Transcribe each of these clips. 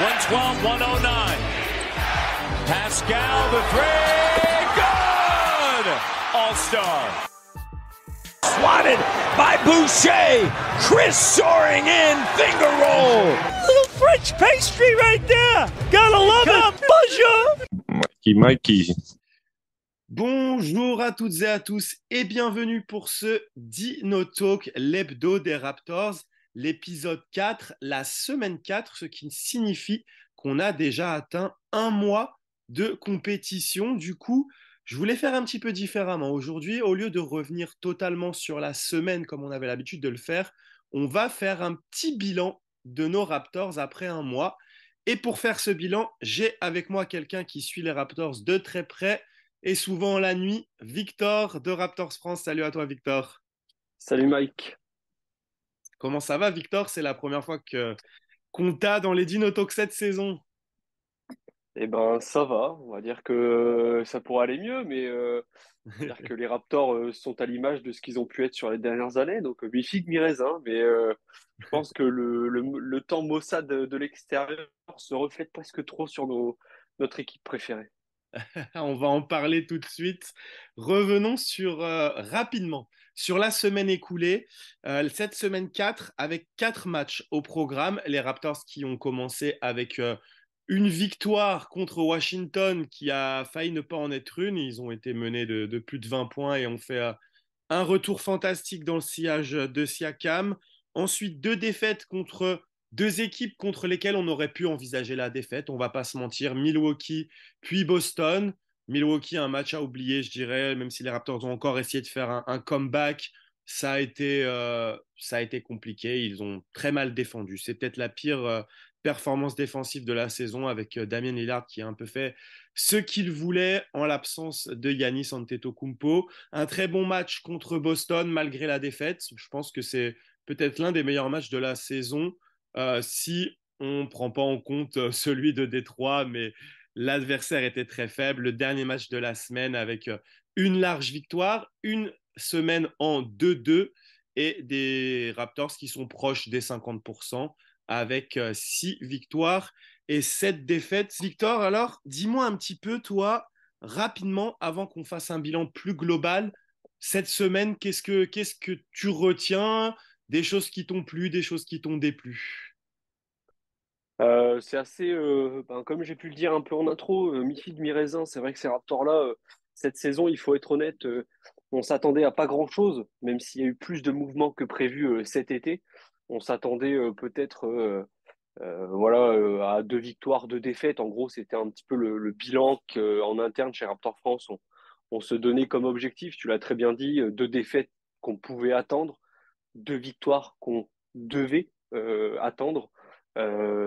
112, 109. Pascal, the three. Good! All-star. Swatted by Boucher. Chris soaring in, finger roll. Little French pastry right there. Gotta love it. Bonjour. Mikey. Bonjour à toutes et à tous et bienvenue pour ce Dino Talk, l'hebdo des Raptors, l'épisode 4, la semaine 4, ce qui signifie qu'on a déjà atteint un mois de compétition. Du coup, je voulais faire un petit peu différemment. Aujourd'hui, au lieu de revenir totalement sur la semaine comme on avait l'habitude de le faire, on va faire un petit bilan de nos Raptors après un mois. Et pour faire ce bilan, j'ai avec moi quelqu'un qui suit les Raptors de très près et souvent la nuit, Victor de Raptors France. Salut à toi, Victor. Salut Mike. Comment ça va, Victor? C'est la première fois qu'on t'a dans les Dino Talk cette saison. Eh ben ça va, on va dire que ça pourrait aller mieux, mais dire que les Raptors sont à l'image de ce qu'ils ont pu être sur les dernières années, donc mi-figue, mi-raisin, mais je pense que le temps maussade de l'extérieur se reflète presque trop sur notre équipe préférée. On va en parler tout de suite. Revenons rapidement sur la semaine écoulée. Cette semaine 4 avec 4 matchs au programme. Les Raptors qui ont commencé avec une victoire contre Washington qui a failli ne pas en être une. Ils ont été menés de plus de 20 points et ont fait un retour fantastique dans le sillage de Siakam. Ensuite, 2 défaites contre 2 équipes contre lesquelles on aurait pu envisager la défaite. On ne va pas se mentir. Milwaukee, puis Boston. Milwaukee, un match à oublier, je dirais, même si les Raptors ont encore essayé de faire un comeback. Ça a été compliqué. Ils ont très mal défendu. C'est peut-être la pire performance défensive de la saison avec Damian Lillard qui a un peu fait ce qu'il voulait en l'absence de Giannis Antetokounmpo. Un très bon match contre Boston malgré la défaite. Je pense que c'est peut-être l'un des meilleurs matchs de la saison si on ne prend pas en compte celui de Détroit, mais l'adversaire était très faible. Le dernier match de la semaine avec une large victoire, une semaine en 2-2 et des Raptors qui sont proches des 50% avec 6 victoires et 7 défaites. Victor, alors, dis-moi un petit peu, toi, rapidement, avant qu'on fasse un bilan plus global, cette semaine, qu'est-ce que tu retiens? Des choses qui t'ont plu, des choses qui t'ont déplu? C'est assez, comme j'ai pu le dire un peu en intro, mi-figue, mi-raisin. C'est vrai que ces Raptors-là, cette saison, il faut être honnête, on s'attendait à pas grand-chose, même s'il y a eu plus de mouvements que prévu cet été. On s'attendait peut-être à 2 victoires, 2 défaites. En gros, c'était un petit peu le bilan qu'en interne chez Raptor France, on se donnait comme objectif. Tu l'as très bien dit, 2 défaites qu'on pouvait attendre, 2 victoires qu'on devait attendre.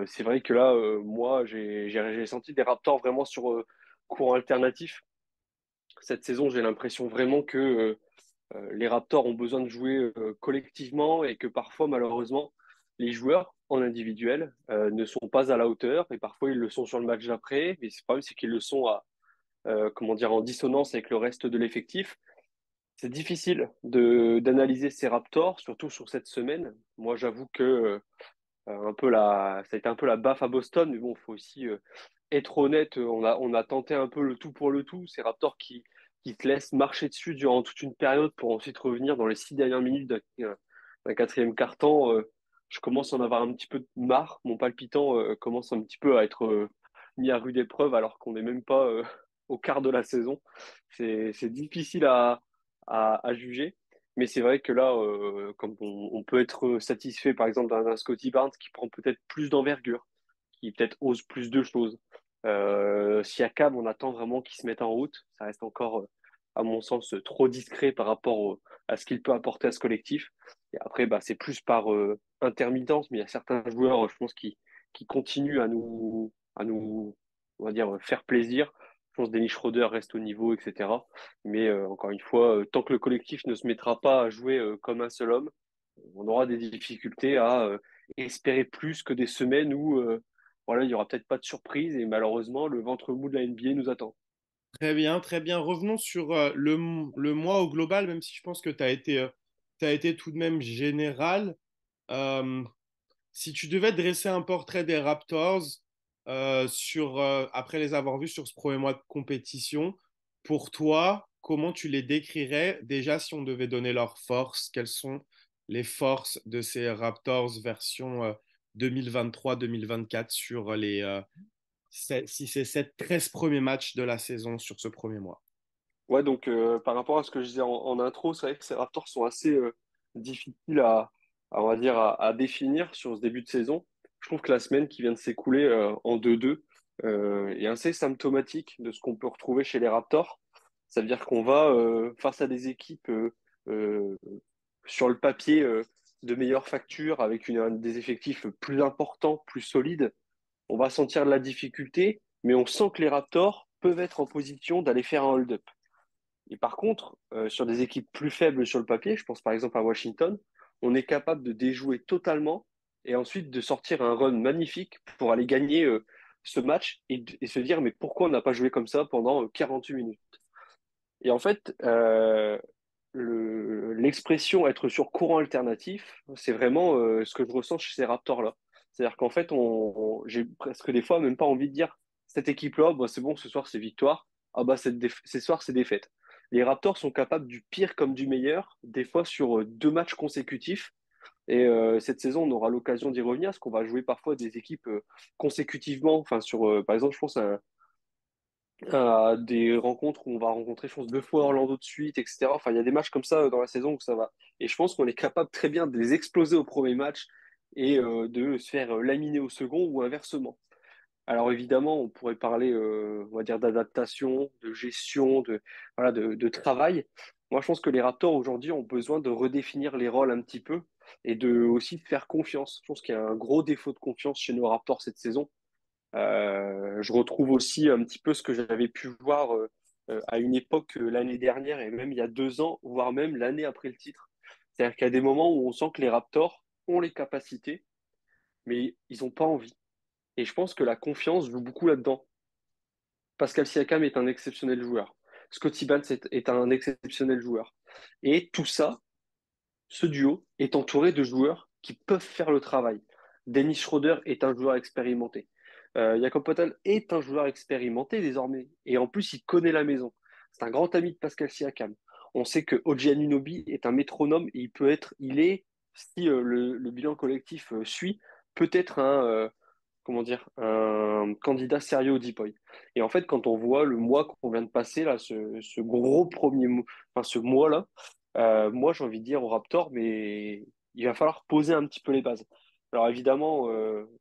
C'est vrai que là, moi, j'ai senti des Raptors vraiment sur courant alternatif. Cette saison, j'ai l'impression vraiment que les Raptors ont besoin de jouer collectivement et que parfois, malheureusement, les joueurs en individuel ne sont pas à la hauteur et parfois ils le sont sur le match d'après. Mais le problème, c'est qu'ils le sont comment dire, en ddissonance avec le reste de l'effectif. C'est difficile d'analyser ces Raptors, surtout sur cette semaine. Moi, j'avoue que ça a été un peu la baffe à Boston, mais bon, il faut aussi être honnête. On a tenté un peu le tout pour le tout. Ces Raptors qui te laissent marcher dessus durant toute une période pour ensuite revenir dans les 6 dernières minutes d'un quatrième quart-temps. Je commence à en avoir un petit peu marre. Mon palpitant commence un petit peu à être mis à rude épreuve alors qu'on n'est même pas au quart de la saison. C'est difficile à juger. Mais c'est vrai que là, comme on peut être satisfait par exemple d'un Scotty Barnes qui prend peut-être plus d'envergure, qui peut-être ose plus de choses. Siakam, on attend vraiment qu'il se mette en route. Ça reste encore, à mon sens, trop discret par rapport à ce qu'il peut apporter à ce collectif. Et après, bah, c'est plus par intermittence, mais il y a certains joueurs, je pense, qui continuent à nous, on va dire, faire plaisir. Je pense que Dennis Schroeder reste au niveau, etc. Mais encore une fois, tant que le collectif ne se mettra pas à jouer comme un seul homme, on aura des difficultés à espérer plus que des semaines où voilà, il y aura peut-être pas de surprise et malheureusement, le ventre mou de la NBA nous attend. Très bien, très bien. Revenons sur le mois au global, même si je pense que t'as été tout de même général. Euh, Si tu devais dresser un portrait des Raptors, après les avoir vus sur ce premier mois de compétition, pour toi, comment tu les décrirais? Déjà, si on devait donner leurs forces, quelles sont les forces de ces Raptors version 2023-2024 sur si c'est 13 premiers matchs de la saison sur ce premier mois? Ouais, donc par rapport à ce que je disais en intro, c'est vrai que ces Raptors sont assez difficiles on va dire, à définir sur ce début de saison. Je trouve que la semaine qui vient de s'écouler en 2-2 est assez symptomatique de ce qu'on peut retrouver chez les Raptors. Ça veut dire qu'on va face à des équipes euh, sur le papier de meilleure facture, avec des effectifs plus importants, plus solides. On va sentir de la difficulté, mais on sent que les Raptors peuvent être en position d'aller faire un hold-up. Et par contre, sur des équipes plus faibles sur le papier, je pense par exemple à Washington, on est capable de déjouer totalement et ensuite de sortir un run magnifique pour aller gagner ce match et se dire mais pourquoi on n'a pas joué comme ça pendant 48 minutes? Et en fait, l'expression être sur courant alternatif, c'est vraiment ce que je ressens chez ces Raptors-là. C'est-à-dire qu'en fait, j'ai presque des fois même pas envie de dire cette équipe-là, bah, c'est bon, ce soir c'est victoire, ah bah ce soir c'est défaite. Les Raptors sont capables du pire comme du meilleur, des fois sur 2 matchs consécutifs. Et cette saison, on aura l'occasion d'y revenir, parce qu'on va jouer parfois des équipes consécutivement. Enfin, par exemple, je pense à des rencontres où on va rencontrer, je pense, 2 fois Orlando de suite, etc. Enfin, il y a des matchs comme ça dans la saison où ça va. Et je pense qu'on est capable très bien de les exploser au premier match et de se faire laminer au second ou inversement. Alors évidemment, on pourrait parler, on va dire, d'adaptation, de gestion, voilà, de travail. Moi, je pense que les Raptors aujourd'hui ont besoin de redéfinir les rôles un petit peu et de aussi faire confiance. Je pense qu'il y a un gros défaut de confiance chez nos Raptors cette saison. Je retrouve aussi un petit peu ce que j'avais pu voir à une époque l'année dernière et même il y a 2 ans, voire même l'année après le titre. C'est-à-dire qu'il y a des moments où on sent que les Raptors ont les capacités, mais ils n'ont pas envie. Et je pense que la confiance joue beaucoup là-dedans. Pascal Siakam est un exceptionnel joueur. Scottie Barnes est un exceptionnel joueur. Et tout ça, ce duo, est entouré de joueurs qui peuvent faire le travail. Dennis Schroeder est un joueur expérimenté. Jakob Poeltl est un joueur expérimenté désormais. Et en plus, il connaît la maison. C'est un grand ami de Pascal Siakam. On sait que OG Anunoby est un métronome et si le bilan collectif suit, peut-être comment dire, un candidat sérieux au Deep-Boy. Et en fait, quand on voit le mois qu'on vient de passer, là, ce gros premier mois, enfin ce mois-là, moi j'ai envie de dire au Raptor, mais il va falloir poser un petit peu les bases. Alors évidemment,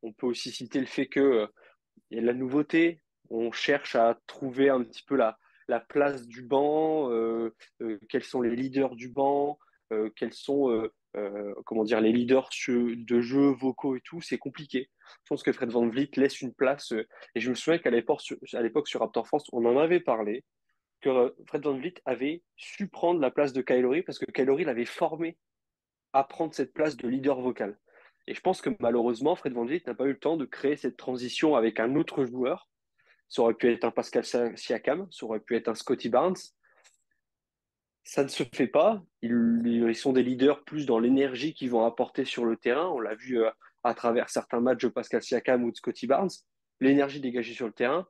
on peut aussi citer le fait que il y a de la nouveauté, on cherche à trouver un petit peu la place du banc, quels sont les leaders du banc, quels sont comment dire, les leaders de jeux vocaux et tout, c'est compliqué. Je pense que Fred VanVleet laisse une place, et je me souviens qu'à l'époque sur Raptor France, on en avait parlé, que Fred VanVleet avait su prendre la place de Kylori parce que Kylori l'avait formé à prendre cette place de leader vocal. Et je pense que malheureusement, Fred VanVleet n'a pas eu le temps de créer cette transition avec un autre joueur. Ça aurait pu être un Pascal Siakam, ça aurait pu être un Scottie Barnes. Ça ne se fait pas. Ils sont des leaders plus dans l'énergie qu'ils vont apporter sur le terrain. On l'a vu à travers certains matchs de Pascal Siakam ou de Scottie Barnes. L'énergie dégagée sur le terrain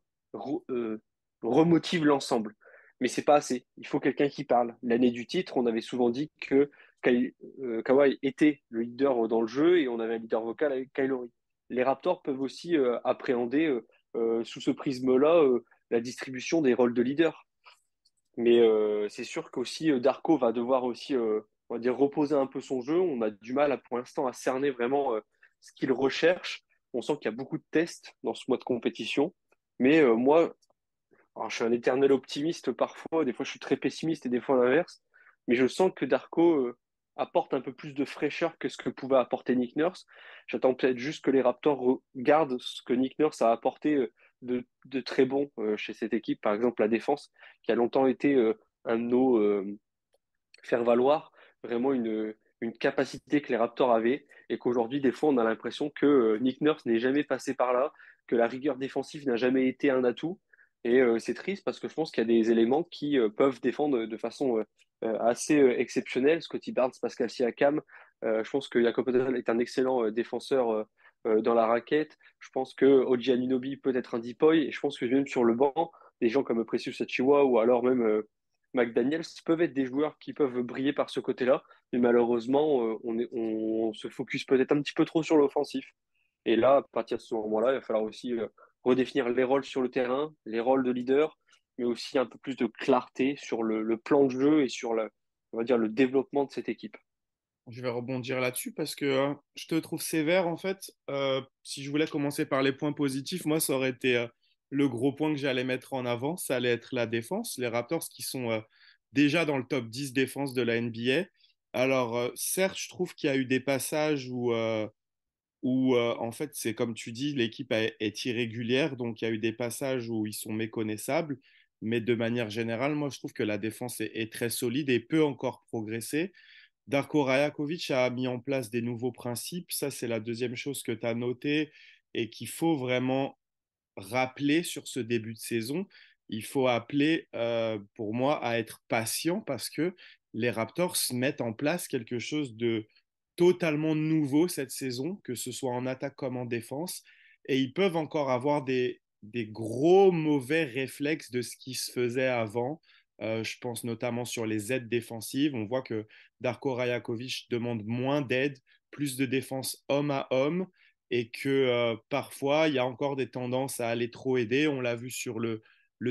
remotive l'ensemble. Mais c'est pas assez. Il faut quelqu'un qui parle. L'année du titre, on avait souvent dit que Kawhi était le leader dans le jeu et on avait un leader vocal avec Kylori. Les Raptors peuvent aussi appréhender sous ce prisme-là la distribution des rôles de leader. Mais c'est sûr qu'aussi Darko va devoir aussi, on va dire, reposer un peu son jeu. On a du mal pour l'instant à cerner vraiment ce qu'il recherche. On sent qu'il y a beaucoup de tests dans ce mois de compétition. Mais moi, alors, je suis un éternel optimiste parfois. Des fois, je suis très pessimiste et des fois l'inverse. Mais je sens que Darko apporte un peu plus de fraîcheur que ce que pouvait apporter Nick Nurse. J'attends peut-être juste que les Raptors regardent ce que Nick Nurse a apporté de très bon chez cette équipe. Par exemple, la défense, qui a longtemps été un de nos faire valoir vraiment une capacité que les Raptors avaient et qu'aujourd'hui, des fois, on a l'impression que Nick Nurse n'est jamais passé par là, que la rigueur défensive n'a jamais été un atout. Et c'est triste parce que je pense qu'il y a des éléments qui peuvent défendre de façon assez exceptionnelle. Scottie Barnes, Pascal Siakam, je pense que Jakob Poeltl est un excellent défenseur dans la raquette. Je pense que OG Anunoby peut être un depoy. Et je pense que même sur le banc, des gens comme Precious Achiuwa ou alors même McDaniels peuvent être des joueurs qui peuvent briller par ce côté-là. Mais malheureusement, on se focus peut-être un petit peu trop sur l'offensif. Et là, à partir de ce moment-là, il va falloir aussi redéfinir les rôles sur le terrain, les rôles de leader, mais aussi un peu plus de clarté sur le plan de jeu et sur on va dire, le développement de cette équipe. Je vais rebondir là-dessus parce que je te trouve sévère en fait. Si je voulais commencer par les points positifs, moi, ça aurait été le gros point que j'allais mettre en avant, ça allait être la défense. Les Raptors qui sont déjà dans le top 10 défense de la NBA. Alors, certes, je trouve qu'il y a eu des passages où en fait, c'est comme tu dis, est irrégulière, donc il y a eu des passages où ils sont méconnaissables. Mais de manière générale, moi, je trouve que la défense est très solide et peut encore progresser. Darko Rajakovic a mis en place des nouveaux principes. Ça, c'est la deuxième chose que tu as noté et qu'il faut vraiment rappeler sur ce début de saison. Il faut appeler, pour moi, à être patient parce que les Raptors mettent en place quelque chose de totalement nouveau cette saison, que ce soit en attaque comme en défense. Et ils peuvent encore avoir des gros mauvais réflexes de ce qui se faisait avant. Je pense notamment sur les aides défensives. On voit que Darko Rajakovic demande moins d'aide, plus de défense homme à homme et que parfois il y a encore des tendances à aller trop aider. On l'a vu sur le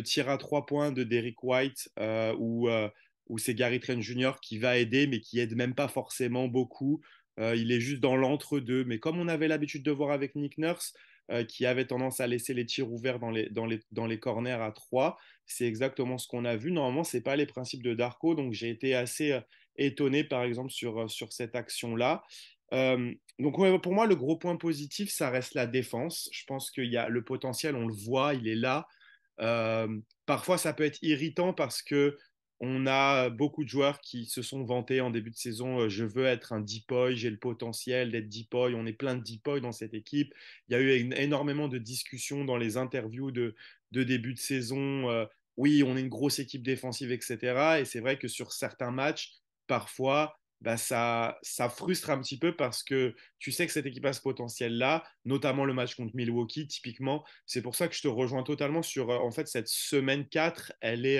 tir à 3 points de Derrick White où c'est Gary Trent Jr. qui va aider mais qui aide même pas forcément beaucoup. Il est juste dans l'entre-deux. Mais comme on avait l'habitude de voir avec Nick Nurse, qui avait tendance à laisser les tirs ouverts dans les corners à 3, c'est exactement ce qu'on a vu. Normalement, ce n'est pas les principes de Darko, donc j'ai été assez étonné, par exemple, sur cette action-là. Donc ouais, pour moi, le gros point positif, ça reste la défense. Je pense qu'il y a le potentiel, on le voit, il est là. Parfois, ça peut être irritant parce que on a beaucoup de joueurs qui se sont vantés en début de saison. Je veux être un depoy, j'ai le potentiel d'être depoy. On est plein de depoy dans cette équipe. Il y a eu énormément de discussions dans les interviews de début de saison. Oui, on est une grosse équipe défensive, etc. Et c'est vrai que sur certains matchs, parfois, bah, ça frustre un petit peu parce que tu sais que cette équipe a ce potentiel-là, notamment le match contre Milwaukee, typiquement. C'est pour ça que je te rejoins totalement sur, en fait, cette semaine 4, elle est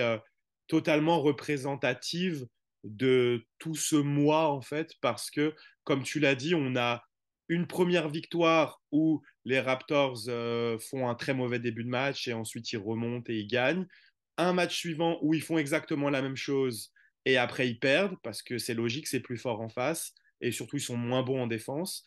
totalement représentative de tout ce mois, en fait, parce que, comme tu l'as dit, on a une première victoire où les Raptors font un très mauvais début de match et ensuite ils remontent et ils gagnent. Un match suivant où ils font exactement la même chose et après ils perdent parce que c'est logique, c'est plus fort en face et surtout ils sont moins bons en défense.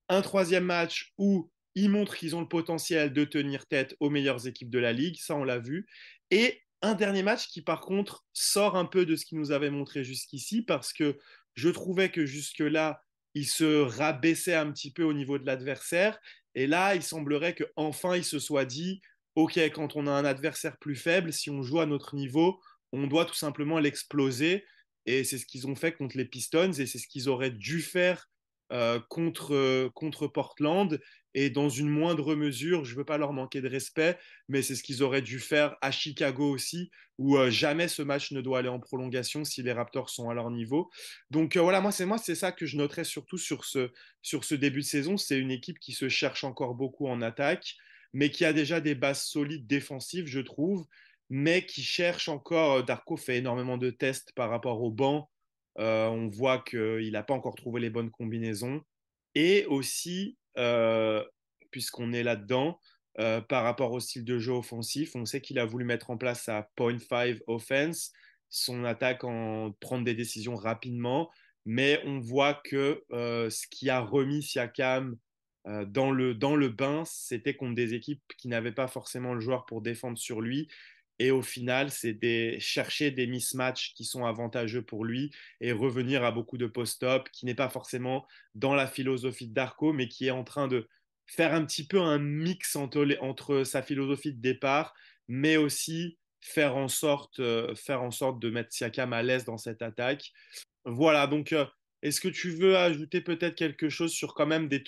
Un troisième match où ils montrent qu'ils ont le potentiel de tenir tête aux meilleures équipes de la ligue, ça on l'a vu. Et un dernier match qui par contre sort un peu de ce qu'ils nous avait montré jusqu'ici parce que je trouvais que jusque-là, ils se rabaissaient un petit peu au niveau de l'adversaire. Et là, il semblerait qu'enfin ils se soient dit, OK, quand on a un adversaire plus faible, si on joue à notre niveau, on doit tout simplement l'exploser. Et c'est ce qu'ils ont fait contre les Pistons et c'est ce qu'ils auraient dû faire contre Portland et dans une moindre mesure, je ne veux pas leur manquer de respect, mais c'est ce qu'ils auraient dû faire à Chicago aussi, où jamais ce match ne doit aller en prolongation si les Raptors sont à leur niveau. Donc voilà, moi c'est ça que je noterais surtout sur ce début de saison. C'est une équipe qui se cherche encore beaucoup en attaque, mais qui a déjà des bases solides défensives, je trouve, mais qui cherche encore. Darko fait énormément de tests par rapport au banc. On voit qu'il n'a pas encore trouvé les bonnes combinaisons. Et aussi, puisqu'on est là-dedans, par rapport au style de jeu offensif, on sait qu'il a voulu mettre en place sa point 5 offense, son attaque en prendre des décisions rapidement, mais on voit que ce qui a remis Siakam dans le bain, c'était contre des équipes qui n'avaient pas forcément le joueur pour défendre sur lui. Et au final, c'est chercher des mismatchs qui sont avantageux pour lui et revenir à beaucoup de post-up, qui n'est pas forcément dans la philosophie de Darko, mais qui est en train de faire un petit peu un mix entre sa philosophie de départ, mais aussi faire en sorte de mettre Siakam à l'aise dans cette attaque. Voilà, donc est-ce que tu veux ajouter peut-être quelque chose sur quand même les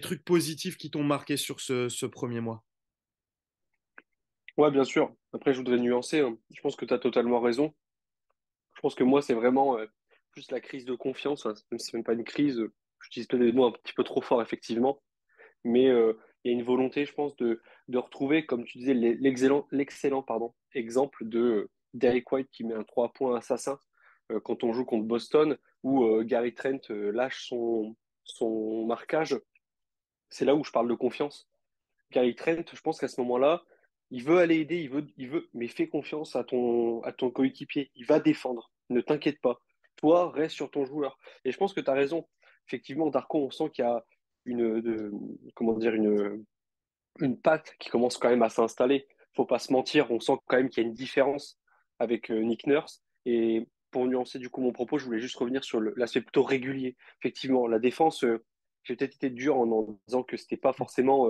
trucs positifs qui t'ont marqué sur ce premier mois? Ouais, bien sûr. Après, je voudrais nuancer, hein. Je pense que tu as totalement raison. Je pense que moi, c'est vraiment plus la crise de confiance, hein. Même si c'est même pas une crise, j'utilise peut-être des mots un petit peu trop forts, effectivement. mais il y a une volonté, je pense, de retrouver, comme tu disais, l'excellent exemple de Derrick White qui met un 3 points assassin quand on joue contre Boston, où Gary Trent lâche son marquage. C'est là où je parle de confiance. Gary Trent, je pense qu'à ce moment-là, il veut aller aider, mais fais confiance à ton coéquipier. Il va défendre. Ne t'inquiète pas. Toi, reste sur ton joueur. Et je pense que tu as raison. Effectivement, Darko, on sent qu'il y a comment dire, une patte qui commence quand même à s'installer. Faut pas se mentir, on sent quand même qu'il y a une différence avec Nick Nurse. Et pour nuancer du coup mon propos, je voulais juste revenir sur l'aspect plutôt régulier. Effectivement, la défense, j'ai peut-être été dur en disant que c'était pas forcément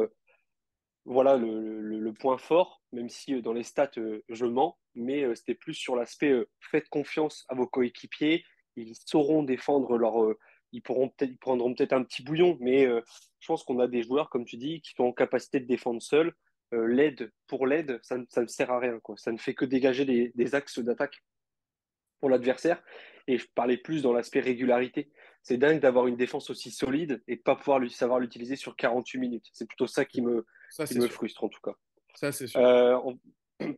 voilà le point fort, même si dans les stats je mens, mais c'était plus sur l'aspect faites confiance à vos coéquipiers, ils sauront défendre ils prendront peut-être un petit bouillon, mais je pense qu'on a des joueurs, comme tu dis, qui sont en capacité de défendre seuls. L'aide pour l'aide, ça ne sert à rien, quoi. Ça ne fait que dégager des axes d'attaque pour l'adversaire. Et je parlais plus dans l'aspect régularité. C'est dingue d'avoir une défense aussi solide et de pas pouvoir savoir l'utiliser sur 48 minutes. C'est plutôt ça Ça, qui c'est me sûr. frustre en tout cas. Ça, c'est sûr. Euh,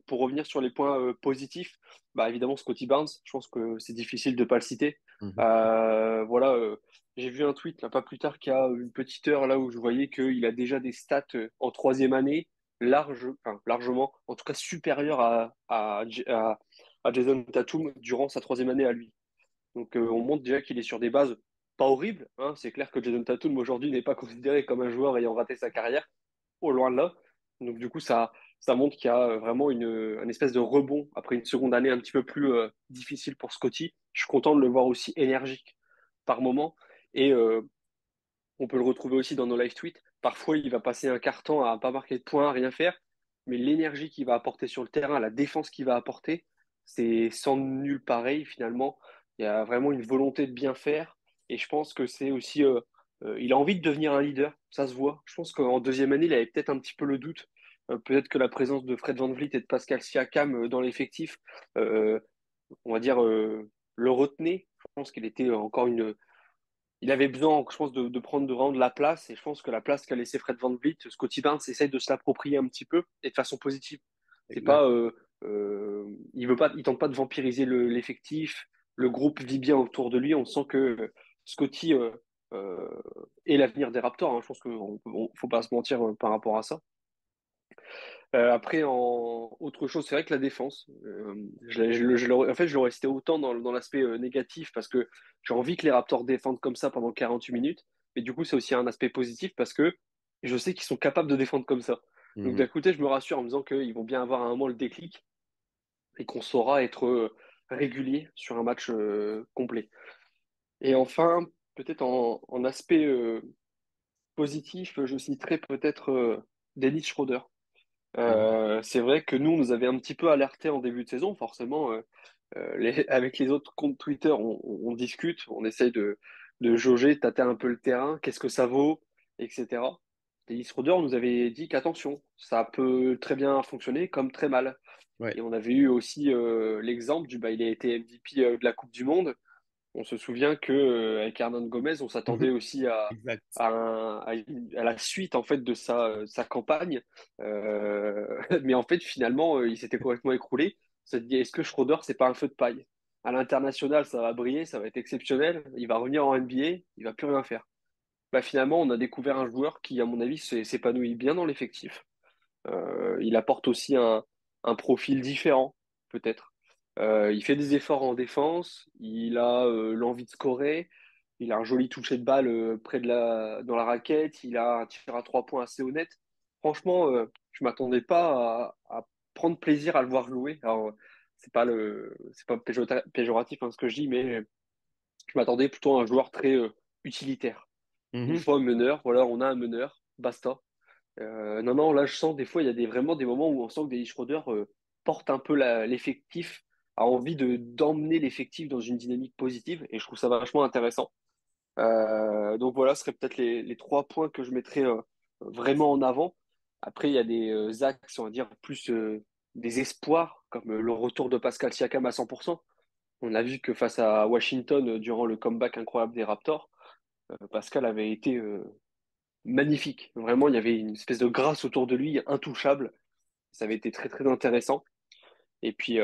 pour revenir sur les points positifs, bah, évidemment Scotty Barnes, je pense que c'est difficile de ne pas le citer. Mhm. Voilà, j'ai vu un tweet là, pas plus tard qu'il y a une petite heure là où je voyais qu'il a déjà des stats en troisième année largement, en tout cas supérieures à Jason Tatum durant sa troisième année à lui. Donc on montre déjà qu'il est sur des bases pas horribles, hein. C'est clair que Jason Tatum aujourd'hui n'est pas considéré comme un joueur ayant raté sa carrière, au loin de là. Donc du coup, ça montre qu'il y a vraiment un espèce de rebond après une seconde année un petit peu plus difficile pour Scotty. Je suis content de le voir aussi énergique par moment. Et on peut le retrouver aussi dans nos live tweets. Parfois, il va passer un quart temps à pas marquer de points, à rien faire. Mais l'énergie qu'il va apporter sur le terrain, la défense qu'il va apporter, c'est sans nul pareil finalement. Il y a vraiment une volonté de bien faire. Et je pense que c'est aussi... il a envie de devenir un leader, ça se voit. Je pense qu'en deuxième année, il avait peut-être un petit peu le doute. Peut-être que la présence de Fred VanVleet et de Pascal Siakam dans l'effectif, euh, on va dire, le retenait. Je pense qu'il était encore il avait besoin, je pense, de prendre vraiment de la place. Et je pense que la place qu'a laissé Fred VanVleet, Scotty Barnes essaye de se l'approprier un petit peu et de façon positive. C'est Exact. pas, il tente pas de vampiriser l'effectif. Le groupe vit bien autour de lui. On sent que Scotty euh, est l'avenir des Raptors, hein. Je pense qu'il faut pas se mentir par rapport à ça. Après, en autre chose, c'est vrai que la défense, en fait, je l'aurais cité autant dans l'aspect négatif parce que j'ai envie que les Raptors défendent comme ça pendant 48 minutes. Mais du coup, c'est aussi un aspect positif parce que je sais qu'ils sont capables de défendre comme ça. Donc Mhm. d'un côté, je me rassure en me disant qu'ils vont bien avoir à un moment le déclic et qu'on saura être régulier sur un match complet. Et enfin, peut-être en aspect positif, je citerai peut-être Dennis Schroeder. Mhm. C'est vrai que nous, on nous avait un petit peu alerté en début de saison, forcément. Avec les autres comptes Twitter, on discute, on essaye de jauger, tâter un peu le terrain, qu'est-ce que ça vaut, etc. Et Schroeder nous avait dit qu'attention, ça peut très bien fonctionner comme très mal. Ouais. Et on avait eu aussi l'exemple il a été MVP de la Coupe du Monde. On se souvient que avec Hernan Gomez, on s'attendait Mhm. aussi Exact. à la suite en fait de sa campagne. Mais en fait, finalement, il s'était complètement écroulé. On s'est dit, est-ce que Schroeder, c'est pas un feu de paille? À l'international, ça va briller, ça va être exceptionnel. Il va revenir en NBA, il va plus rien faire. Bah, finalement, on a découvert un joueur qui, à mon avis, s'épanouit bien dans l'effectif. Il apporte aussi un profil différent, peut-être. Il fait des efforts en défense, il a l'envie de scorer, il a un joli toucher de balle dans la raquette, il a un tir à 3 points assez honnête. Franchement, je m'attendais pas à prendre plaisir à le voir jouer. Alors, c'est pas péjoratif hein, ce que je dis, mais je m'attendais plutôt à un joueur très utilitaire. Il Mhm. faut un meneur, voilà, on a un meneur, basta. Non, non, là, je sens des fois, il y a vraiment des moments où on sent que Dennis Schroeder porte un peu l'effectif, a envie d'emmener l'effectif dans une dynamique positive, et je trouve ça vachement intéressant. Donc voilà, ce serait peut-être les 3 points que je mettrais vraiment en avant. Après, il y a des axes, on va dire, plus des espoirs, comme le retour de Pascal Siakam à 100%. On a vu que face à Washington, durant le comeback incroyable des Raptors, Pascal avait été magnifique. Vraiment, il y avait une espèce de grâce autour de lui, intouchable. Ça avait été très, très intéressant. Et puis,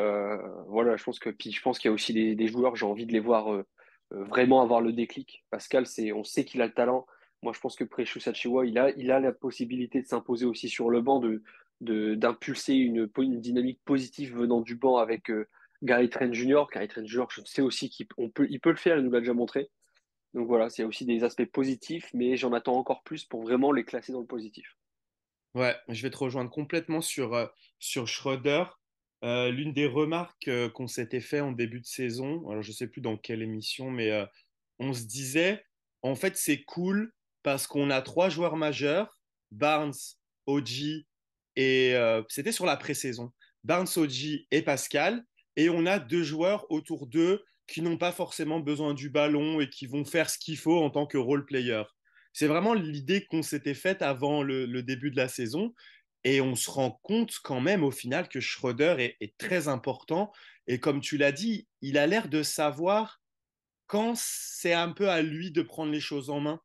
voilà, je pense qu'il y a aussi des joueurs, j'ai envie de les voir vraiment avoir le déclic. Pascal, on sait qu'il a le talent. Moi, je pense que Precious Achiuwa, il a la possibilité de s'imposer aussi sur le banc, d'impulser une dynamique positive venant du banc avec Gary Trent Jr. Gary Trent Jr., je sais aussi il peut le faire, il nous l'a déjà montré. Donc voilà, c'est aussi des aspects positifs, mais j'en attends encore plus pour vraiment les classer dans le positif. Ouais, je vais te rejoindre complètement sur Schroeder. L'une des remarques qu'on s'était fait en début de saison, alors je ne sais plus dans quelle émission, mais on se disait, en fait, c'est cool parce qu'on a trois joueurs majeurs, Barnes, OG et c'était sur la pré-saison, Barnes, OG et Pascal, et on a deux joueurs autour d'eux qui n'ont pas forcément besoin du ballon et qui vont faire ce qu'il faut en tant que role player. C'est vraiment l'idée qu'on s'était faite avant le début de la saison. Et on se rend compte quand même au final que Schroeder est très important. Et comme tu l'as dit, il a l'air de savoir quand c'est un peu à lui de prendre les choses en main.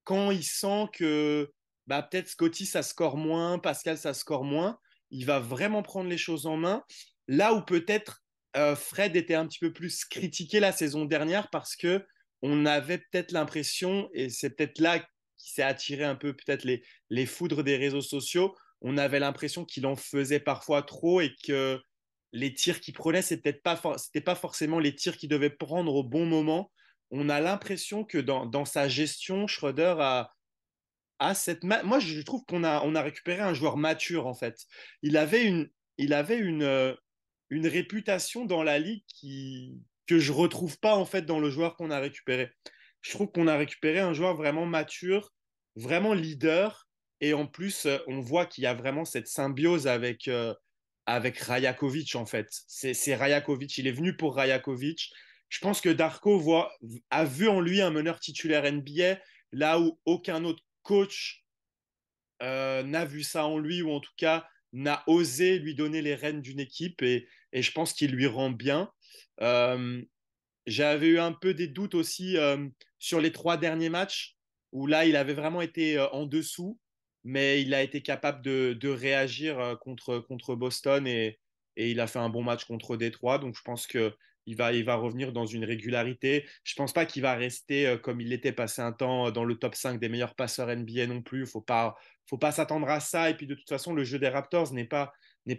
Quand il sent que bah, peut-être Scotty, ça score moins, Pascal, ça score moins, il va vraiment prendre les choses en main. Là où peut-être Fred était un petit peu plus critiqué la saison dernière parce que on avait peut-être l'impression, et c'est peut-être là qui s'est attiré un peu peut-être les foudres des réseaux sociaux, on avait l'impression qu'il en faisait parfois trop et que les tirs qu'il prenait, c'était pas forcément les tirs qu'il devait prendre au bon moment. On a l'impression que dans sa gestion, Schroeder a moi, je trouve on a récupéré un joueur mature, en fait. Il avait il avait une réputation dans la ligue que je retrouve pas, en fait, dans le joueur qu'on a récupéré. Je trouve qu'on a récupéré un joueur vraiment mature, vraiment leader. Et en plus, on voit qu'il y a vraiment cette symbiose avec Rajakovic, en fait. C'est Rajakovic. Il est venu pour Rajakovic. Je pense que a vu en lui un meneur titulaire NBA, là où aucun autre coach n'a vu ça en lui, ou en tout cas n'a osé lui donner les rênes d'une équipe, et je pense qu'il lui rend bien. Euh, J'avais eu un peu des doutes aussi sur les trois derniers matchs, où là, il avait vraiment été en dessous, mais il a été capable de réagir contre Boston, et il a fait un bon match contre Détroit. Donc, je pense que il va revenir dans une régularité. Je pense pas qu'il va rester comme il l'était passé un temps dans le top 5 des meilleurs passeurs NBA non plus. Faut pas s'attendre à ça. Et puis, de toute façon, le jeu des Raptors n'est pas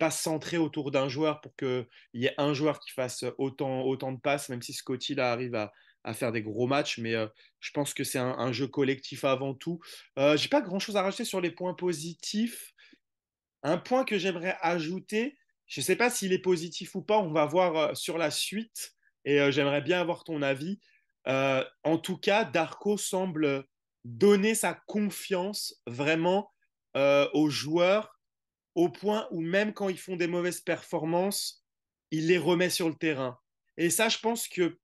centré autour d'un joueur pour qu'il y ait un joueur qui fasse autant de passes, même si Scotty là, arrive à faire des gros matchs. Mais je pense que c'est un jeu collectif avant tout. J'ai pas grand-chose à rajouter sur les points positifs. Un point que j'aimerais ajouter, je ne sais pas s'il est positif ou pas, on va voir sur la suite, et j'aimerais bien avoir ton avis. En tout cas, Darko semble donner sa confiance vraiment aux joueurs, au point où même quand ils font des mauvaises performances, il les remet sur le terrain. Et ça, je pense que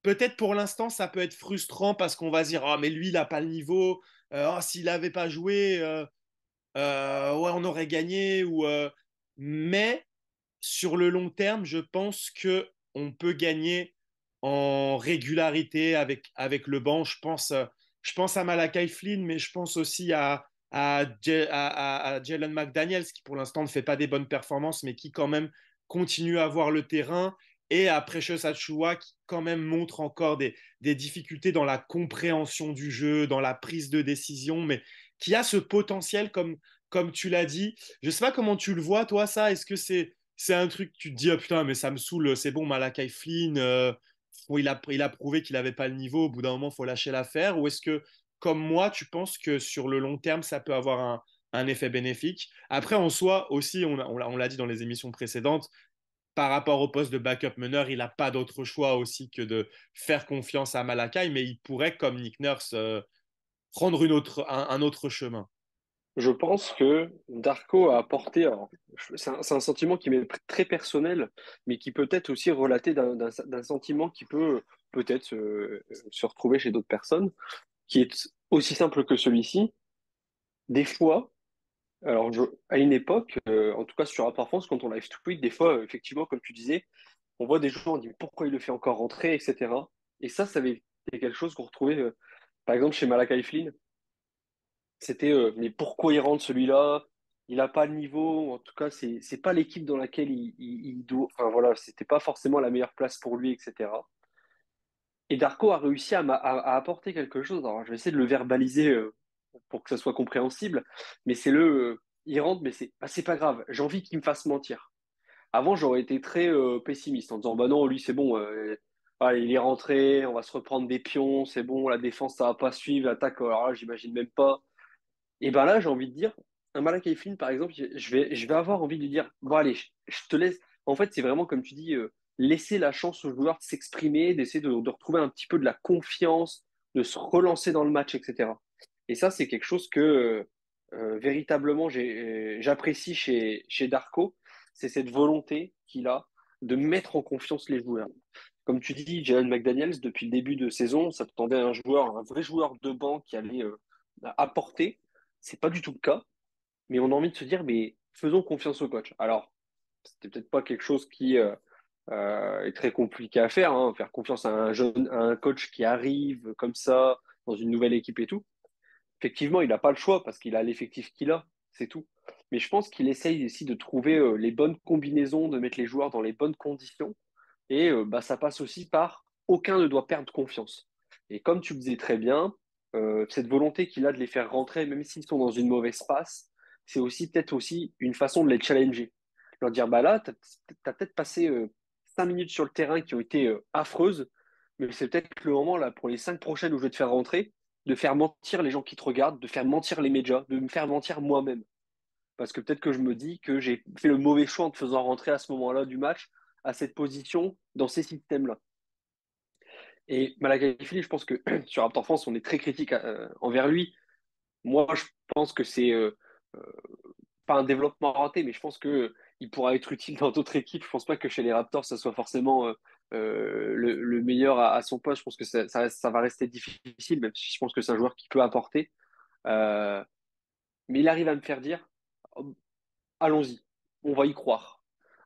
peut-être pour l'instant, ça peut être frustrant parce qu'on va se dire, oh, mais lui, il n'a pas le niveau. Oh, s'il n'avait pas joué, ouais, on aurait gagné. Mais sur le long terme, je pense que on peut gagner en régularité avec le banc. Je pense à Malakai Flynn, mais je pense aussi à Jalen McDaniels, qui pour l'instant ne fait pas des bonnes performances, mais qui quand même continue à avoir le terrain. Et à Precious Achiuwa, qui quand même montre encore des difficultés dans la compréhension du jeu, dans la prise de décision, mais qui a ce potentiel, comme tu l'as dit. Je ne sais pas comment tu le vois, toi, ça. Est-ce que c'est un truc, tu te dis, oh, putain, mais ça me saoule, c'est bon, Malakai Flynn, il a prouvé qu'il n'avait pas le niveau, au bout d'un moment, il faut lâcher l'affaire? Ou est-ce que, comme moi, tu penses que sur le long terme, ça peut avoir un effet bénéfique? Après, en soi, aussi, on l'a dit dans les émissions précédentes, par rapport au poste de backup meneur, il n'a pas d'autre choix aussi que de faire confiance à Malakai, mais il pourrait, comme Nick Nurse, prendre un autre chemin. Je pense que Darko a apporté, alors, c'est un sentiment qui m'est très personnel, mais qui peut être aussi relaté d'un sentiment qui peut peut-être se retrouver chez d'autres personnes, qui est aussi simple que celui-ci. Des fois, à une époque, en tout cas sur Rapport France, quand on live tweet, des fois, effectivement, comme tu disais, on voit des gens, on dit pourquoi il le fait encore rentrer, etc. Et ça avait été quelque chose qu'on retrouvait, par exemple, chez Malakai Flynn. C'était mais pourquoi il rentre celui-là? Il n'a pas le niveau. En tout cas, c'est pas l'équipe dans laquelle il doit. Enfin voilà, c'était pas forcément la meilleure place pour lui, etc. Et Darko a réussi à apporter quelque chose. Alors, je vais essayer de le verbaliser pour que ça soit compréhensible. Mais il rentre, mais c'est pas grave. J'ai envie qu'il me fasse mentir. Avant, j'aurais été très pessimiste en disant, bah non, lui, c'est bon. Ah, il est rentré, on va se reprendre des pions, c'est bon, la défense, ça va pas suivre, l'attaque, alors là, j'imagine même pas. Et ben là, j'ai envie de dire, un Malak Eifline, par exemple, je vais avoir envie de lui dire, bon allez, je te laisse. En fait, c'est vraiment comme tu dis, laisser la chance aux joueurs de s'exprimer, d'essayer de retrouver un petit peu de la confiance, de se relancer dans le match, etc. Et ça, c'est quelque chose que véritablement j'apprécie chez Darko, c'est cette volonté qu'il a de mettre en confiance les joueurs. Comme tu dis, Jalen McDaniels, depuis le début de saison, ça s'attendait à un vrai joueur de banc qui allait apporter. C'est pas du tout le cas, mais on a envie de se dire, mais faisons confiance au coach. Alors, c'était peut-être pas quelque chose qui est très compliqué à faire, hein, faire confiance à un coach qui arrive comme ça dans une nouvelle équipe et tout. Effectivement, il n'a pas le choix parce qu'il a l'effectif qu'il a, c'est tout. Mais je pense qu'il essaye aussi de trouver les bonnes combinaisons, de mettre les joueurs dans les bonnes conditions. Et bah, ça passe aussi par aucun ne doit perdre confiance. Et comme tu le disais très bien, cette volonté qu'il a de les faire rentrer, même s'ils sont dans une mauvaise passe, c'est aussi peut-être aussi une façon de les challenger. Leur dire, bah là, tu as, peut-être passé 5 minutes sur le terrain qui ont été affreuses, mais c'est peut-être le moment là pour les 5 prochaines où je vais te faire rentrer, de faire mentir les gens qui te regardent, de faire mentir les médias, de me faire mentir moi-même. Parce que peut-être que je me dis que j'ai fait le mauvais choix en te faisant rentrer à ce moment-là du match, à cette position, dans ces systèmes-là. Et Malaga-Philippe, je pense que sur Raptor France, on est très critique envers lui. Moi, je pense que c'est euh, pas un développement raté, mais je pense que il pourra être utile dans d'autres équipes. Je pense pas que chez les Raptors, ça soit forcément le meilleur à son poste. Je pense que ça va rester difficile, même si je pense que c'est un joueur qui peut apporter. Euh, mais il arrive à me faire dire, allons-y, on va y croire.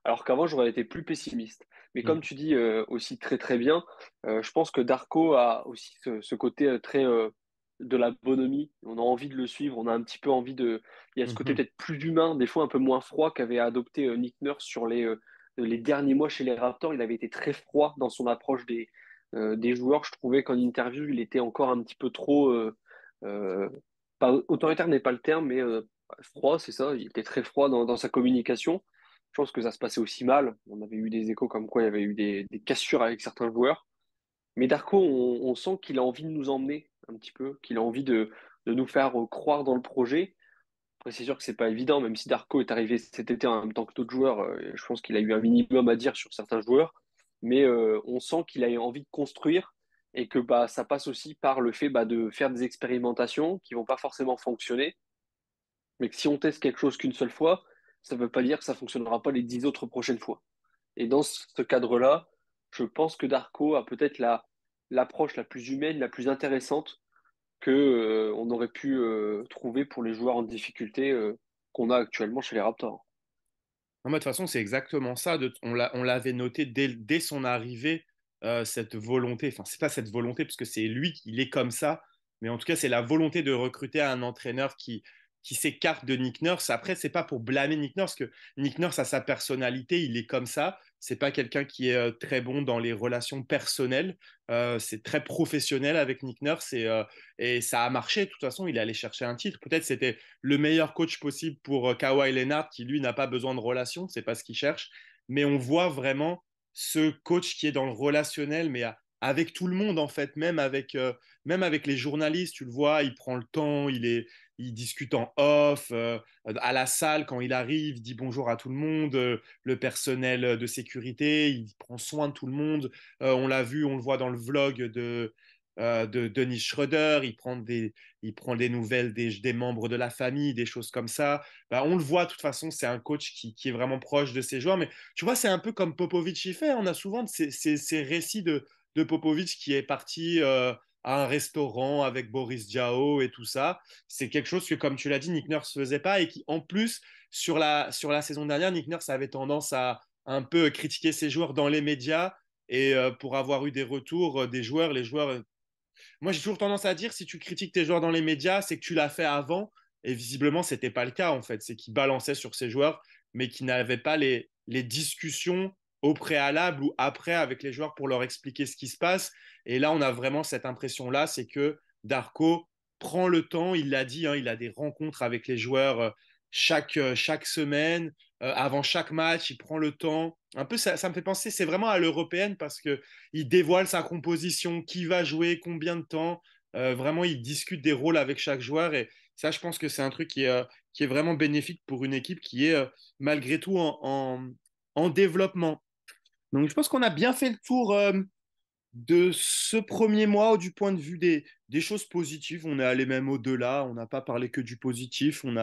Alors qu'avant, j'aurais été plus pessimiste. Mais Mm. comme tu dis aussi très très bien, je pense que Darko a aussi ce côté très de la bonhomie. On a envie de le suivre, on a un petit peu envie de. Il y a ce côté Mhm. peut-être plus humain, des fois un peu moins froid qu'avait adopté Nick Nurse sur les derniers mois chez les Raptors. Il avait été très froid dans son approche des joueurs. Je trouvais qu'en interview, il était encore un petit peu trop. Euh, autoritaire n'est pas le terme, mais froid, c'est ça. Il était très froid dans sa communication. Je pense que ça se passait aussi mal. On avait eu des échos comme quoi il y avait eu des cassures avec certains joueurs. Mais Darko, on sent qu'il a envie de nous emmener un petit peu, qu'il a envie de nous faire croire dans le projet. Après, c'est sûr que c'est pas évident, même si Darko est arrivé cet été en même temps que d'autres joueurs. Je pense qu'il a eu un minimum à dire sur certains joueurs. Mais on sent qu'il a envie de construire et que bah, ça passe aussi par le fait bah, de faire des expérimentations qui vont pas forcément fonctionner, mais que si on teste quelque chose qu'une seule fois, ça ne veut pas dire que ça ne fonctionnera pas les 10 autres prochaines fois. Et dans ce cadre-là, je pense que Darko a peut-être l'approche la plus humaine, la plus intéressante que on aurait pu trouver pour les joueurs en difficulté qu'on a actuellement chez les Raptors. Non, mais de toute façon, c'est exactement ça. On l'avait noté dès son arrivée, cette volonté. Enfin, c'est pas cette volonté, parce que c'est lui, il est comme ça. Mais en tout cas, c'est la volonté de recruter un entraîneur qui s'écarte de Nick Nurse. Après, c'est pas pour blâmer Nick Nurse, que Nick Nurse a sa personnalité, il est comme ça. C'est pas quelqu'un qui est très bon dans les relations personnelles. C'est très professionnel avec Nick Nurse et ça a marché. De toute façon, il est allé chercher un titre. Peut-être c'était le meilleur coach possible pour Kawhi Leonard, qui lui n'a pas besoin de relations, c'est pas ce qu'il cherche. Mais on voit vraiment ce coach qui est dans le relationnel, mais avec tout le monde en fait, même avec les journalistes, tu le vois, il prend le temps, il discute en off, à la salle quand il arrive, il dit bonjour à tout le monde, le personnel de sécurité, il prend soin de tout le monde. On l'a vu, on le voit dans le vlog de Dennis Schroeder, il prend des nouvelles des membres de la famille, des choses comme ça. Bah, on le voit, de toute façon, c'est un coach qui est vraiment proche de ses joueurs. Mais tu vois, c'est un peu comme Popovic y fait. On a souvent ces récits de Popovic qui est parti à un restaurant avec Boris Diaw et tout ça. C'est quelque chose que, comme tu l'as dit, Nick Nurse ne faisait pas et qui, en plus, sur la saison dernière, Nick Nurse avait tendance à un peu critiquer ses joueurs dans les médias et pour avoir eu des retours des joueurs, les joueurs moi, j'ai toujours tendance à dire, si tu critiques tes joueurs dans les médias, c'est que tu l'as fait avant. Et visiblement, ce n'était pas le cas, en fait. C'est qu'il balançait sur ses joueurs, mais qu'il n'avait pas les discussions au préalable ou après avec les joueurs pour leur expliquer ce qui se passe. Et là, on a vraiment cette impression-là, c'est que Darko prend le temps, il l'a dit, hein, il a des rencontres avec les joueurs chaque semaine, avant chaque match, il prend le temps. Un peu, ça me fait penser, c'est vraiment à l'européenne parce qu'il dévoile sa composition, qui va jouer, combien de temps. Vraiment, il discute des rôles avec chaque joueur et ça, je pense que c'est un truc qui est vraiment bénéfique pour une équipe qui est malgré tout en développement. Donc, je pense qu'on a bien fait le tour de ce premier mois du point de vue des choses positives. On est allé même au-delà. On n'a pas parlé que du positif. On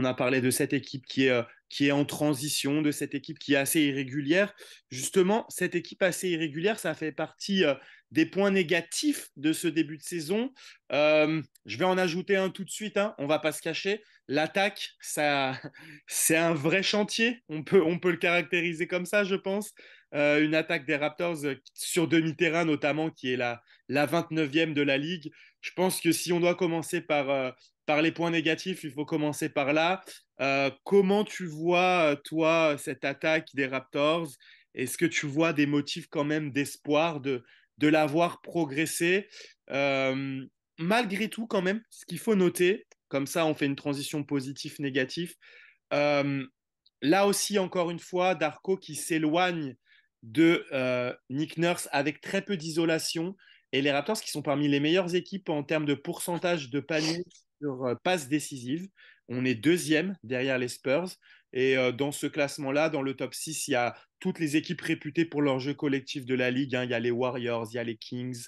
a parlé de cette équipe qui est en transition, de cette équipe qui est assez irrégulière. Justement, cette équipe assez irrégulière, ça fait partie des points négatifs de ce début de saison. Je vais en ajouter un tout de suite, hein, on ne va pas se cacher. L'attaque, ça, c'est un vrai chantier. On peut le caractériser comme ça, je pense. Une attaque des Raptors sur demi-terrain notamment, qui est la 29e de la ligue. Je pense que si on doit commencer par les points négatifs, il faut commencer par là. Comment tu vois, toi, cette attaque des Raptors? Est-ce que tu vois des motifs quand même d'espoir de l'avoir progressé malgré tout, quand même, ce qu'il faut noter, comme ça on fait une transition positif-négatif. Euh, Là aussi, encore une fois, Darko qui s'éloigne de Nick Nurse avec très peu d'isolation et les Raptors qui sont parmi les meilleures équipes en termes de pourcentage de panier sur passes décisives. On est deuxième derrière les Spurs. Et dans ce classement-là, dans le top 6, il y a toutes les équipes réputées pour leur jeu collectif de la ligue, hein. Il y a les Warriors, il y a les Kings.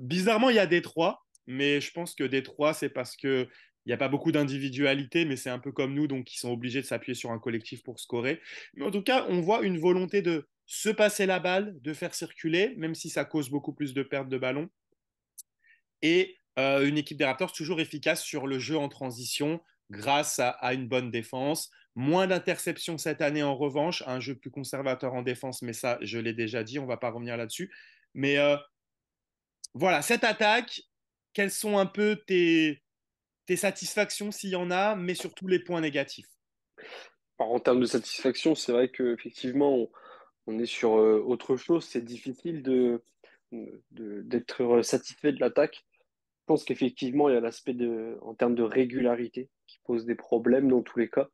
Bizarrement, il y a Détroit, mais je pense que Détroit, c'est parce que il n'y a pas beaucoup d'individualité, mais c'est un peu comme nous, donc ils sont obligés de s'appuyer sur un collectif pour scorer. Mais en tout cas, on voit une volonté de se passer la balle, de faire circuler, même si ça cause beaucoup plus de pertes de ballon. Et une équipe des Raptors toujours efficace sur le jeu en transition grâce à une bonne défense. Moins d'interceptions cette année en revanche, un jeu plus conservateur en défense, mais ça, je l'ai déjà dit, on ne va pas revenir là-dessus. Mais voilà, cette attaque, quelles sont un peu tes satisfactions s'il y en a, mais surtout les points négatifs? Alors, en termes de satisfaction, c'est vrai qu'effectivement, on est sur autre chose. C'est difficile d'être satisfait de l'attaque. Je pense qu'effectivement, il y a l'aspect en termes de régularité qui pose des problèmes dans tous les cas.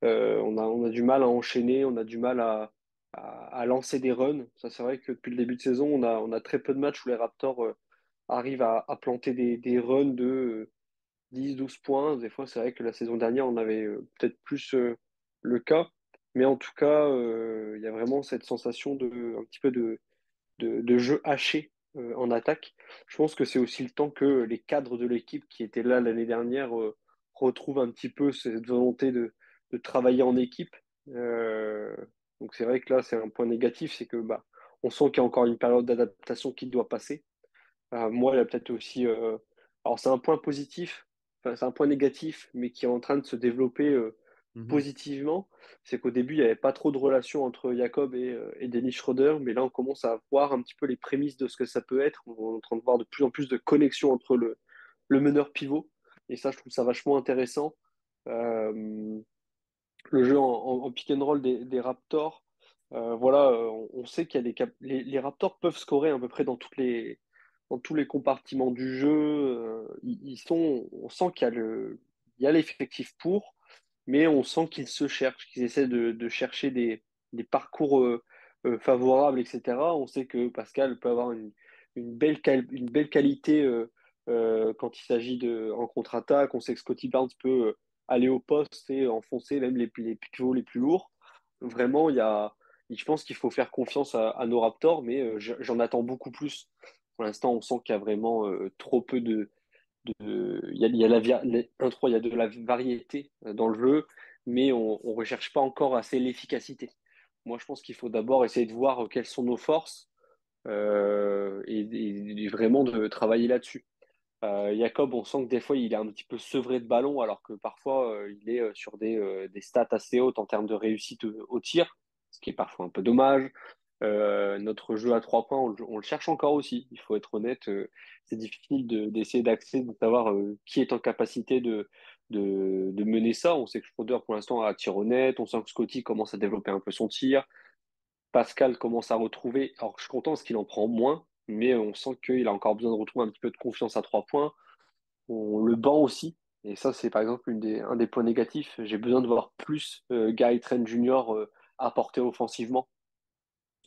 On a du mal à enchaîner, on a du mal à lancer des runs. Ça, c'est vrai que depuis le début de saison, on a très peu de matchs où les Raptors arrivent à planter des runs de 10-12 points. Des fois, c'est vrai que la saison dernière, on avait peut-être plus le cas. Mais en tout cas, il y a vraiment cette sensation un petit peu de jeu haché en attaque. Je pense que c'est aussi le temps que les cadres de l'équipe qui étaient là l'année dernière retrouvent un petit peu cette volonté de travailler en équipe. Euh, donc c'est vrai que là, c'est un point négatif, c'est que bah, on sent qu'il y a encore une période d'adaptation qui doit passer. Moi, il y a peut-être aussi. Alors, c'est un point positif, enfin, c'est un point négatif, mais qui est en train de se développer Mhm. positivement. C'est qu'au début, il n'y avait pas trop de relation entre Jacob et Dennis Schroeder, mais là, on commence à voir un petit peu les prémices de ce que ça peut être. On est en train de voir de plus en plus de connexions entre le meneur pivot. Et ça, je trouve ça vachement intéressant. Euh, le jeu en pick and roll des Raptors. Voilà, on sait qu'il y a les Raptors peuvent scorer à peu près dans tous les compartiments du jeu. On sent il y a l'effectif pour, mais on sent qu'ils se cherchent, qu'ils essaient de chercher des parcours favorables, etc. On sait que Pascal peut avoir une belle qualité quand il s'agit en contre-attaque. On sait que Scotty Barnes peut aller au poste et enfoncer même les pivots les plus lourds. Vraiment, je pense qu'il faut faire confiance à nos Raptors, mais j'en attends beaucoup plus. Pour l'instant, on sent qu'il y a vraiment trop peu il y a il y a de la variété dans le jeu, mais on ne recherche pas encore assez l'efficacité. Moi, je pense qu'il faut d'abord essayer de voir quelles sont nos forces et vraiment de travailler là-dessus. Jacob, on sent que des fois, il est un petit peu sevré de ballon, alors que parfois, il est sur des stats assez hautes en termes de réussite au tir, ce qui est parfois un peu dommage. Notre jeu à 3 points, on le cherche encore aussi. Il faut être honnête, c'est difficile d'essayer d'accéder, de savoir qui est en capacité de mener ça. On sait que Schroeder, pour l'instant, a un tir honnête. On sent que Scotty commence à développer un peu son tir. Pascal commence à retrouver. Alors, je suis content parce qu'il en prend moins, mais on sent qu'il a encore besoin de retrouver un petit peu de confiance à 3 points. On le banc aussi. Et ça, c'est par exemple un des points négatifs. J'ai besoin de voir plus Guy Trent Jr. Apporter offensivement.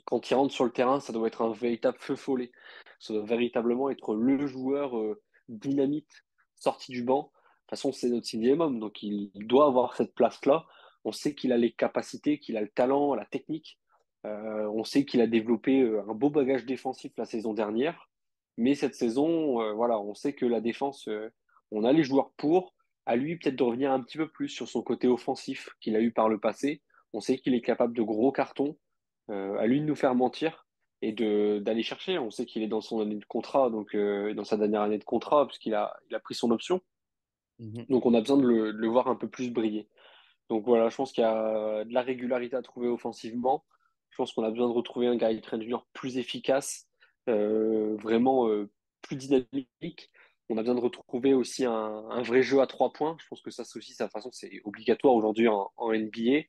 Quand il rentre sur le terrain, ça doit être un véritable feu follet. Ça doit véritablement être le joueur dynamite sorti du banc. De toute façon, c'est notre sixième homme, donc il doit avoir cette place-là. On sait qu'il a les capacités, qu'il a le talent, la technique. On sait qu'il a développé un beau bagage défensif la saison dernière. Mais cette saison, voilà, on sait que la défense, on a les joueurs pour. À lui, peut-être de revenir un petit peu plus sur son côté offensif qu'il a eu par le passé. On sait qu'il est capable de gros cartons, à lui de nous faire mentir et d'aller chercher. On sait qu'il est dans son année de contrat, donc dans sa dernière année de contrat, parce il a pris son option. Mhm. Donc on a besoin de le voir un peu plus briller. Donc voilà, je pense qu'il y a de la régularité à trouver offensivement. Je pense qu'on a besoin de retrouver un Gary Trent Jr. plus efficace, vraiment plus dynamique. On a besoin de retrouver aussi un vrai jeu à 3 points. Je pense que ça, c'est aussi, sa façon, c'est obligatoire aujourd'hui en NBA.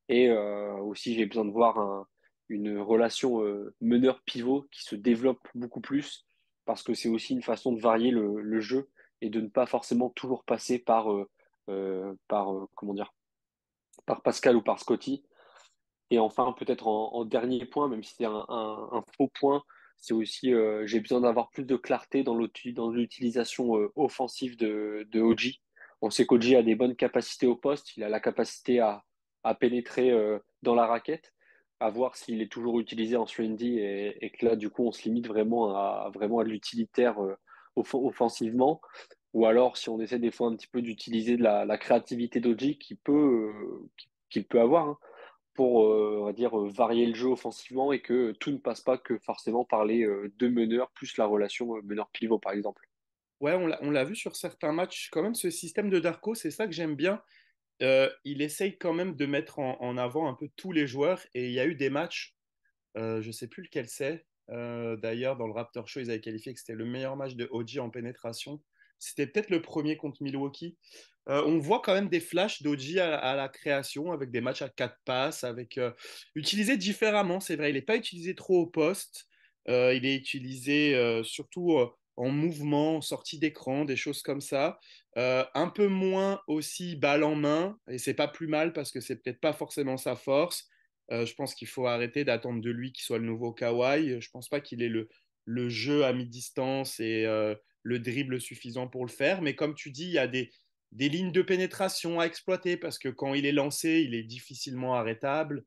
Et aussi, j'ai besoin de voir une relation meneur-pivot qui se développe beaucoup plus parce que c'est aussi une façon de varier le jeu et de ne pas forcément toujours passer comment dire, par Pascal ou par Scotty. Et enfin, peut-être en dernier point, même si c'est un faux point, c'est aussi j'ai besoin d'avoir plus de clarté dans l'utilisation offensive de OG. On sait qu'OG a des bonnes capacités au poste, il a la capacité à pénétrer dans la raquette, à voir s'il est toujours utilisé en 3D et que là, du coup, on se limite vraiment à l'utilitaire offensivement. Ou alors, si on essaie des fois un petit peu d'utiliser la créativité d'OG qu'il peut avoir, hein, pour, on va dire, varier le jeu offensivement et que tout ne passe pas que forcément par les deux meneurs, plus la relation meneur-pivot, par exemple. Ouais, on l'a vu sur certains matchs. Quand même, ce système de Darko, c'est ça que j'aime bien. Il essaye quand même de mettre en avant un peu tous les joueurs. Et il y a eu des matchs, je ne sais plus lequel c'est. D'ailleurs, dans le Raptor Show, ils avaient qualifié que c'était le meilleur match de OG en pénétration. C'était peut-être le premier contre Milwaukee. On voit quand même des flashs d'OG à la création, avec des matchs à 4 passes, utilisé différemment, c'est vrai. Il n'est pas utilisé trop au poste. Il est utilisé surtout en mouvement, en sortie d'écran, des choses comme ça. Un peu moins aussi balle en main, et c'est pas plus mal parce que c'est peut-être pas forcément sa force. Je pense qu'il faut arrêter d'attendre de lui qu'il soit le nouveau Kawhi. Je pense pas qu'il ait le jeu à mi-distance et le dribble suffisant pour le faire. Mais comme tu dis, il y a des lignes de pénétration à exploiter parce que quand il est lancé, il est difficilement arrêtable.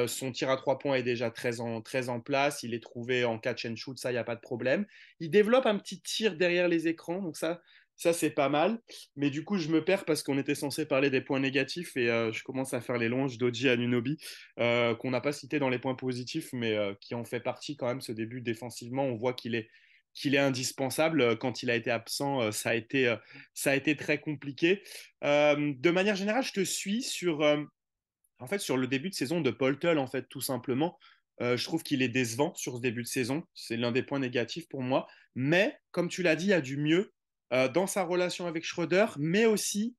Son tir à 3 points est déjà très en place. Il est trouvé en catch and shoot, ça, il n'y a pas de problème. Il développe un petit tir derrière les écrans, donc ça c'est pas mal. Mais du coup, je me perds parce qu'on était censé parler des points négatifs et je commence à faire les longes d'Oji Anunoby, qu'on n'a pas cité dans les points positifs, mais qui en fait partie quand même. Ce début défensivement, on voit qu'il est indispensable. Quand il a été absent, ça a été très compliqué. De manière générale, je te suis en fait, sur le début de saison de Paul Tull, en fait, tout simplement. Je trouve qu'il est décevant sur ce début de saison. C'est l'un des points négatifs pour moi. Mais, comme tu l'as dit, il y a du mieux dans sa relation avec Schroeder, mais aussi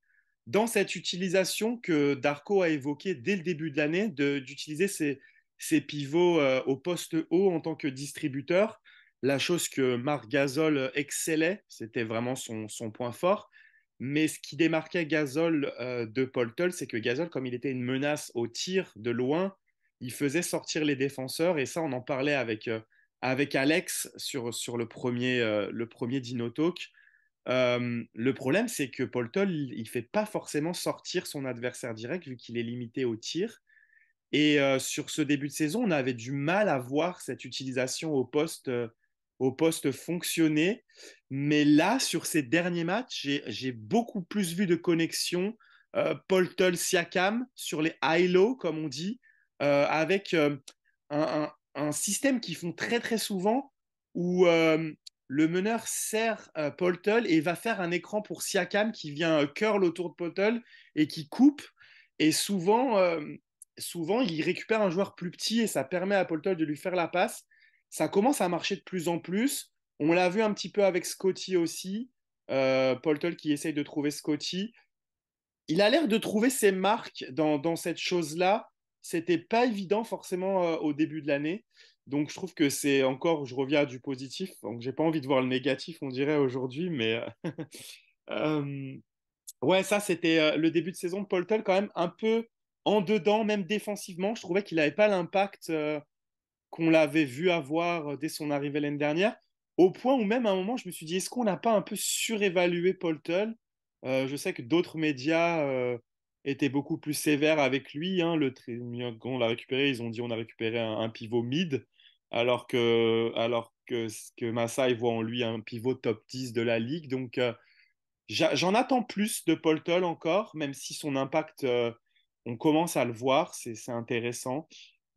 dans cette utilisation que Darko a évoquée dès le début de l'année, d'utiliser ses pivots au poste haut en tant que distributeur. La chose que Marc Gasol excellait, c'était vraiment son point fort. Mais ce qui démarquait Gasol de Paul Tull, c'est que Gasol, comme il était une menace au tir de loin, il faisait sortir les défenseurs. Et ça, on en parlait avec Alex sur le premier Dino Talk. Le problème, c'est que Paul Tull, il ne fait pas forcément sortir son adversaire direct vu qu'il est limité au tir. Et sur ce début de saison, on avait du mal à voir cette utilisation au poste fonctionner. Mais là, sur ces derniers matchs, j'ai beaucoup plus vu de connexions Paul Tull Siakam sur les high-low, comme on dit, avec un système qu'ils font très très souvent où le meneur sert Paul Tull et va faire un écran pour Siakam qui vient curl autour de Paul Tull et qui coupe. Et souvent, souvent, il récupère un joueur plus petit et ça permet à Paul Toll de lui faire la passe. Ça commence à marcher de plus en plus. On l'a vu un petit peu avec Scotty aussi. Paul Toll qui essaye de trouver Scotty. Il a l'air de trouver ses marques dans cette chose-là. C'était pas évident forcément au début de l'année. Donc je trouve que c'est encore, je reviens à du positif. Donc j'ai pas envie de voir le négatif, on dirait aujourd'hui, mais euh, ouais, ça c'était le début de saison de Paul Tull quand même un peu en dedans, même défensivement. Je trouvais qu'il n'avait pas l'impact qu'on l'avait vu avoir dès son arrivée l'année dernière. Au point où même à un moment, je me suis dit, est-ce qu'on n'a pas un peu surévalué Paul Tull? Je sais que d'autres médias étaient beaucoup plus sévères avec lui. Hein. Quand on l'a récupéré, ils ont dit on a récupéré un pivot mid, alors que ce que Masai voit en lui un pivot top 10 de la ligue. Donc j'en attends plus de Paul Tull encore, même si son impact, on commence à le voir, c'est intéressant.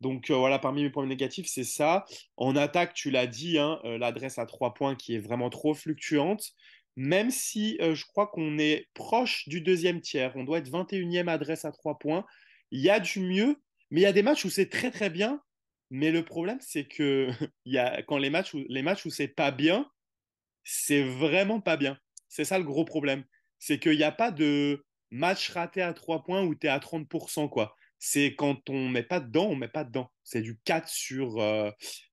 Donc voilà, parmi mes points négatifs, c'est ça. En attaque, tu l'as dit, hein, l'adresse à 3 points qui est vraiment trop fluctuante. Même si je crois qu'on est proche du deuxième tiers, on doit être 21e adresse à 3 points. Il y a du mieux, mais il y a des matchs où c'est très très bien. Mais le problème, c'est que quand les matchs où c'est pas bien, c'est vraiment pas bien. C'est ça le gros problème. C'est qu'il n'y a pas de match raté à 3 points où tu es à 30%, quoi. C'est quand on met pas dedans, on met pas dedans. C'est du 4 sur.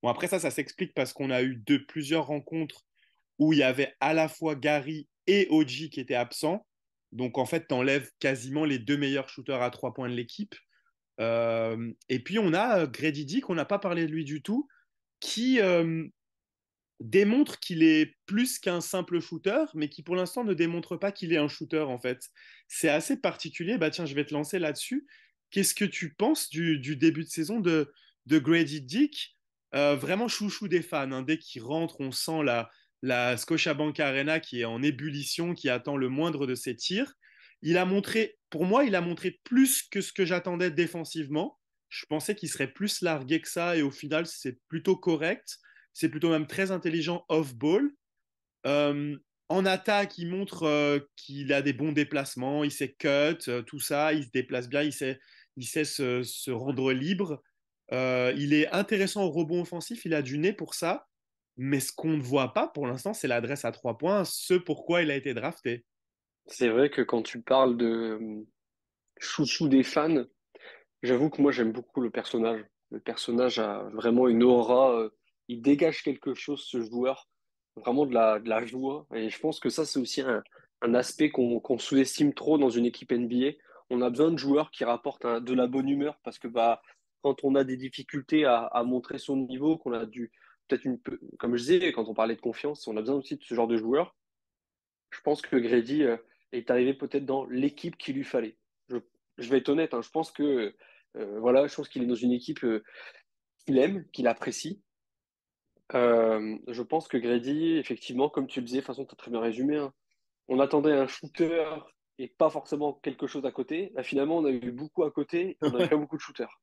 Bon, après, ça s'explique parce qu'on a eu plusieurs rencontres où il y avait à la fois Gary et Oji qui étaient absents. Donc, en fait, tu enlèves quasiment les deux meilleurs shooters à 3 points de l'équipe. Et puis, on a Grady Dick, on n'a pas parlé de lui du tout, qui, démontre qu'il est plus qu'un simple shooter, mais qui pour l'instant ne démontre pas qu'il est un shooter en fait. C'est assez particulier. Bah tiens, je vais te lancer là-dessus. Qu'est-ce que tu penses du début de saison de Grady Dick? Vraiment chouchou des fans. Hein. Dès qu'il rentre, on sent la Scotiabank Arena qui est en ébullition, qui attend le moindre de ses tirs. Pour moi, il a montré plus que ce que j'attendais défensivement. Je pensais qu'il serait plus largué que ça et au final, c'est plutôt correct. C'est plutôt même très intelligent off-ball. Euh, En attaque, il montre qu'il a des bons déplacements, il sait cut, tout ça, il se déplace bien, il sait se rendre libre. Il est intéressant au rebond offensif, il a du nez pour ça. Mais ce qu'on ne voit pas pour l'instant, c'est l'adresse à 3 points, ce pourquoi il a été drafté. C'est vrai que quand tu parles de chouchou des fans, j'avoue que moi j'aime beaucoup le personnage. Le personnage a vraiment une aura, il dégage quelque chose, ce joueur, vraiment de la joie. Et je pense que ça, c'est aussi un aspect qu'on sous-estime trop dans une équipe NBA. On a besoin de joueurs qui rapportent de la bonne humeur parce que bah, quand on a des difficultés à montrer son niveau, qu'on a dû, peut-être comme je disais, quand on parlait de confiance, on a besoin aussi de ce genre de joueurs. Je pense que Grady est arrivé peut-être dans l'équipe qu'il lui fallait. Je, je vais être honnête, hein, je pense que voilà, je pense qu'il est dans une équipe qu'il aime, qu'il apprécie. Je pense que Grady, effectivement, comme tu le disais, de toute façon, tu as très bien résumé, hein, on attendait un shooter et pas forcément quelque chose à côté. Là, finalement, on a eu beaucoup à côté, on n'avait pas beaucoup de shooters.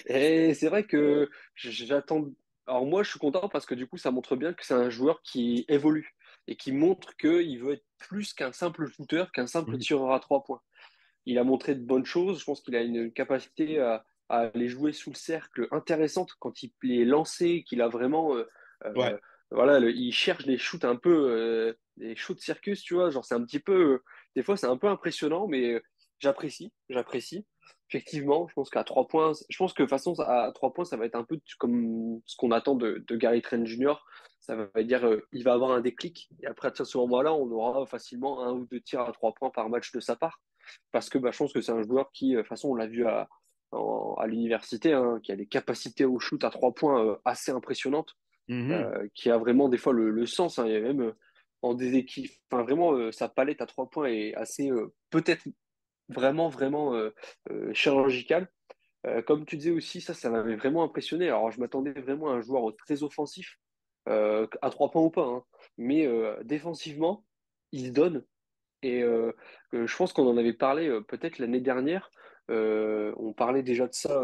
Et c'est vrai que j'attends. Alors moi, je suis content parce que du coup, ça montre bien que c'est un joueur qui évolue et qui montre qu'il veut être plus qu'un simple shooter, qu'un simple tireur à 3 points. Il a montré de bonnes choses. Je pense qu'il a une capacité à aller jouer sous le cercle intéressante quand il est lancé, qu'il a vraiment, Ouais, voilà, il cherche des shoots un peu, des shoots circus, tu vois. Genre, c'est un petit peu, des fois, c'est un peu impressionnant, mais j'apprécie. Effectivement, je pense qu'à 3 points, je pense que de toute façon, à 3 points, ça va être un peu comme ce qu'on attend de Gary Trent Jr. Ça va dire, il va avoir un déclic, et après, à ce moment-là, on aura facilement un ou deux tirs à 3 points par match de sa part. Parce que bah, je pense que c'est un joueur qui, de toute façon, on l'a vu à l'université, hein, qui a des capacités au shoot à 3 points assez impressionnantes, mhm. qui a vraiment des fois le sens. Hein, il y a même en déséquilibre, enfin vraiment, sa palette à 3 points est assez, peut-être vraiment chirurgicale. Comme tu disais aussi, ça m'avait vraiment impressionné. Alors, je m'attendais vraiment à un joueur très offensif, à 3 points ou pas, hein. Mais défensivement, il se donne. Et je pense qu'on en avait parlé peut-être l'année dernière. On parlait déjà de ça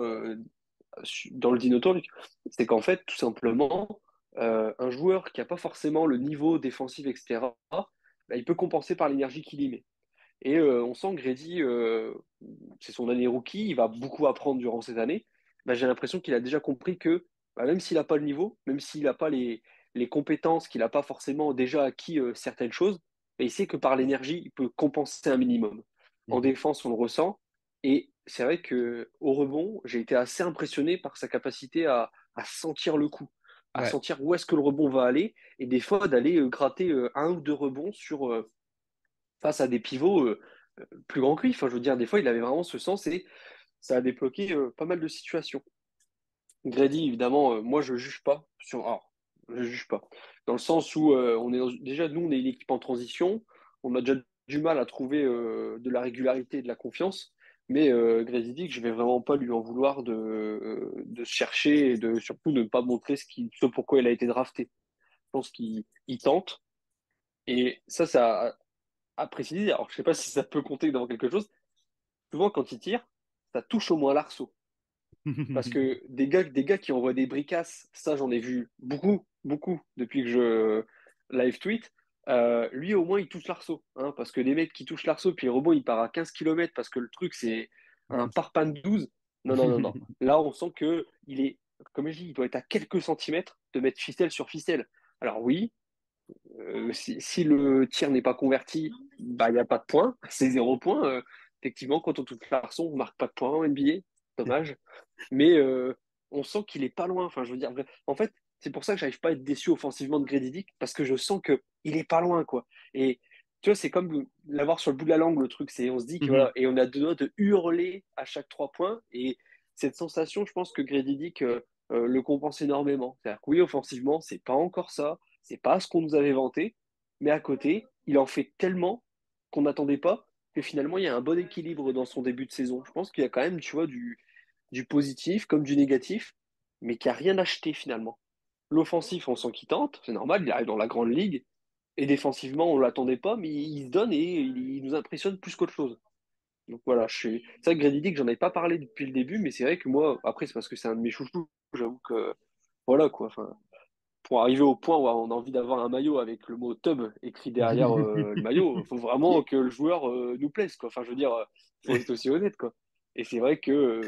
dans le Dino Talk. C'est qu'en fait, tout simplement, un joueur qui n'a pas forcément le niveau défensif, etc., bah, il peut compenser par l'énergie qu'il y met. Et on sent que Grady, c'est son année rookie, il va beaucoup apprendre durant cette année. Bah, j'ai l'impression qu'il a déjà compris que bah, même s'il n'a pas le niveau, même s'il n'a pas les compétences, qu'il n'a pas forcément déjà acquis certaines choses, bah, il sait que par l'énergie, il peut compenser un minimum. En Mhm. défense, on le ressent. Et c'est vrai que au rebond, j'ai été assez impressionné par sa capacité à sentir le coup, à Ouais. sentir où est-ce que le rebond va aller, et des fois d'aller gratter un ou deux rebonds face à des pivots plus grands que lui. Enfin, je veux dire, des fois, il avait vraiment ce sens et ça a débloqué pas mal de situations. Grady, évidemment, moi, je juge pas sur. Alors, je juge pas. Dans le sens où déjà, nous, on est une équipe en transition. On a déjà du mal à trouver de la régularité et de la confiance. Mais Grady dit que je vais vraiment pas lui en vouloir de chercher et de surtout de ne pas montrer ce pourquoi il a été drafté. Je pense qu'il tente. Et ça a précisé. Alors, je sais pas si ça peut compter dans quelque chose. Souvent, quand il tire, ça touche au moins l'arceau. Parce que des gars qui envoient des bricasses, ça j'en ai vu beaucoup, beaucoup depuis que je live tweet. Lui au moins il touche l'arceau. Hein, parce que des mecs qui touchent l'arceau, puis le rebond il part à 15 kilomètres parce que le truc c'est un parpaing de 12. Non, non, non, non. Là on sent que il est, comme je dis, il doit être à quelques centimètres de mettre ficelle sur ficelle. Alors oui, si le tir n'est pas converti, bah il n'y a pas de point, c'est 0 point. Effectivement, quand on touche l'arceau, on ne marque pas de point en NBA. Dommage mais on sent qu'il est pas loin. Enfin, je veux dire, en fait, c'est pour ça que j'arrive pas à être déçu offensivement de Grady Dick, parce que je sens que il est pas loin, quoi. Et tu vois, c'est comme l'avoir sur le bout de la langue, le truc. On se dit que voilà, et on a deux doigts de hurler à chaque 3 points. Et cette sensation, je pense que Grady Dick le compense énormément. C'est-à-dire que oui, offensivement, c'est pas encore ça, c'est pas ce qu'on nous avait vanté, mais à côté, il en fait tellement qu'on n'attendait pas que finalement, il y a un bon équilibre dans son début de saison. Je pense qu'il y a quand même, tu vois, du positif comme du négatif, mais qui a rien acheté finalement. L'offensif, on sent qu'il tente, c'est normal, il arrive dans la grande ligue, et défensivement, on ne l'attendait pas, mais il se donne et il nous impressionne plus qu'autre chose. Donc voilà, c'est vrai que Grady Dick, j'en avais pas parlé depuis le début, mais c'est vrai que moi, après, c'est parce que c'est un de mes chouchous, j'avoue que, voilà quoi, enfin, pour arriver au point où on a envie d'avoir un maillot avec le mot tub écrit derrière le maillot, il faut vraiment que le joueur nous plaise, quoi. Enfin, je veux dire, faut être aussi honnête, quoi. Et c'est vrai que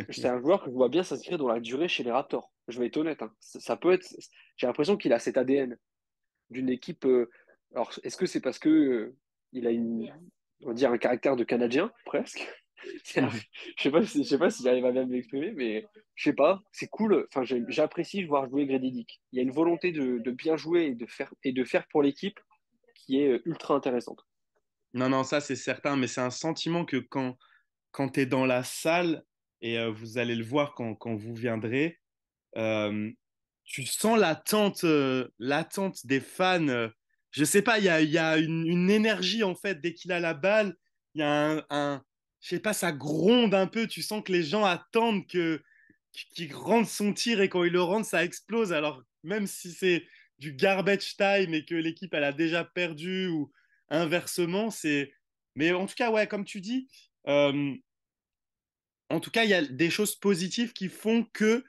c'est un joueur que je vois bien s'inscrire dans la durée chez les Raptors. Je vais être honnête, hein. Ça peut être. J'ai l'impression qu'il a cet ADN d'une équipe. Alors, est-ce que c'est parce que il a on va dire un caractère de Canadien presque? Je sais pas si j'arrive à bien m'exprimer, mais je sais pas. C'est cool. Enfin, j'apprécie voir jouer Grady Dick. Il y a une volonté de bien jouer et de faire pour l'équipe qui est ultra intéressante. Non, non, ça c'est certain, mais c'est un sentiment que quand tu es dans la salle, et vous allez le voir quand vous viendrez, euh, tu sens l'attente des fans. Je sais pas, il y a une énergie en fait dès qu'il a la balle. Il y a je sais pas, ça gronde un peu. Tu sens que les gens attendent qu'il rentre son tir et quand il le rentre, ça explose. Alors même si c'est du garbage time et que l'équipe elle a déjà perdu ou inversement, c'est. Mais en tout cas, ouais, comme tu dis. En tout cas, il y a des choses positives qui font que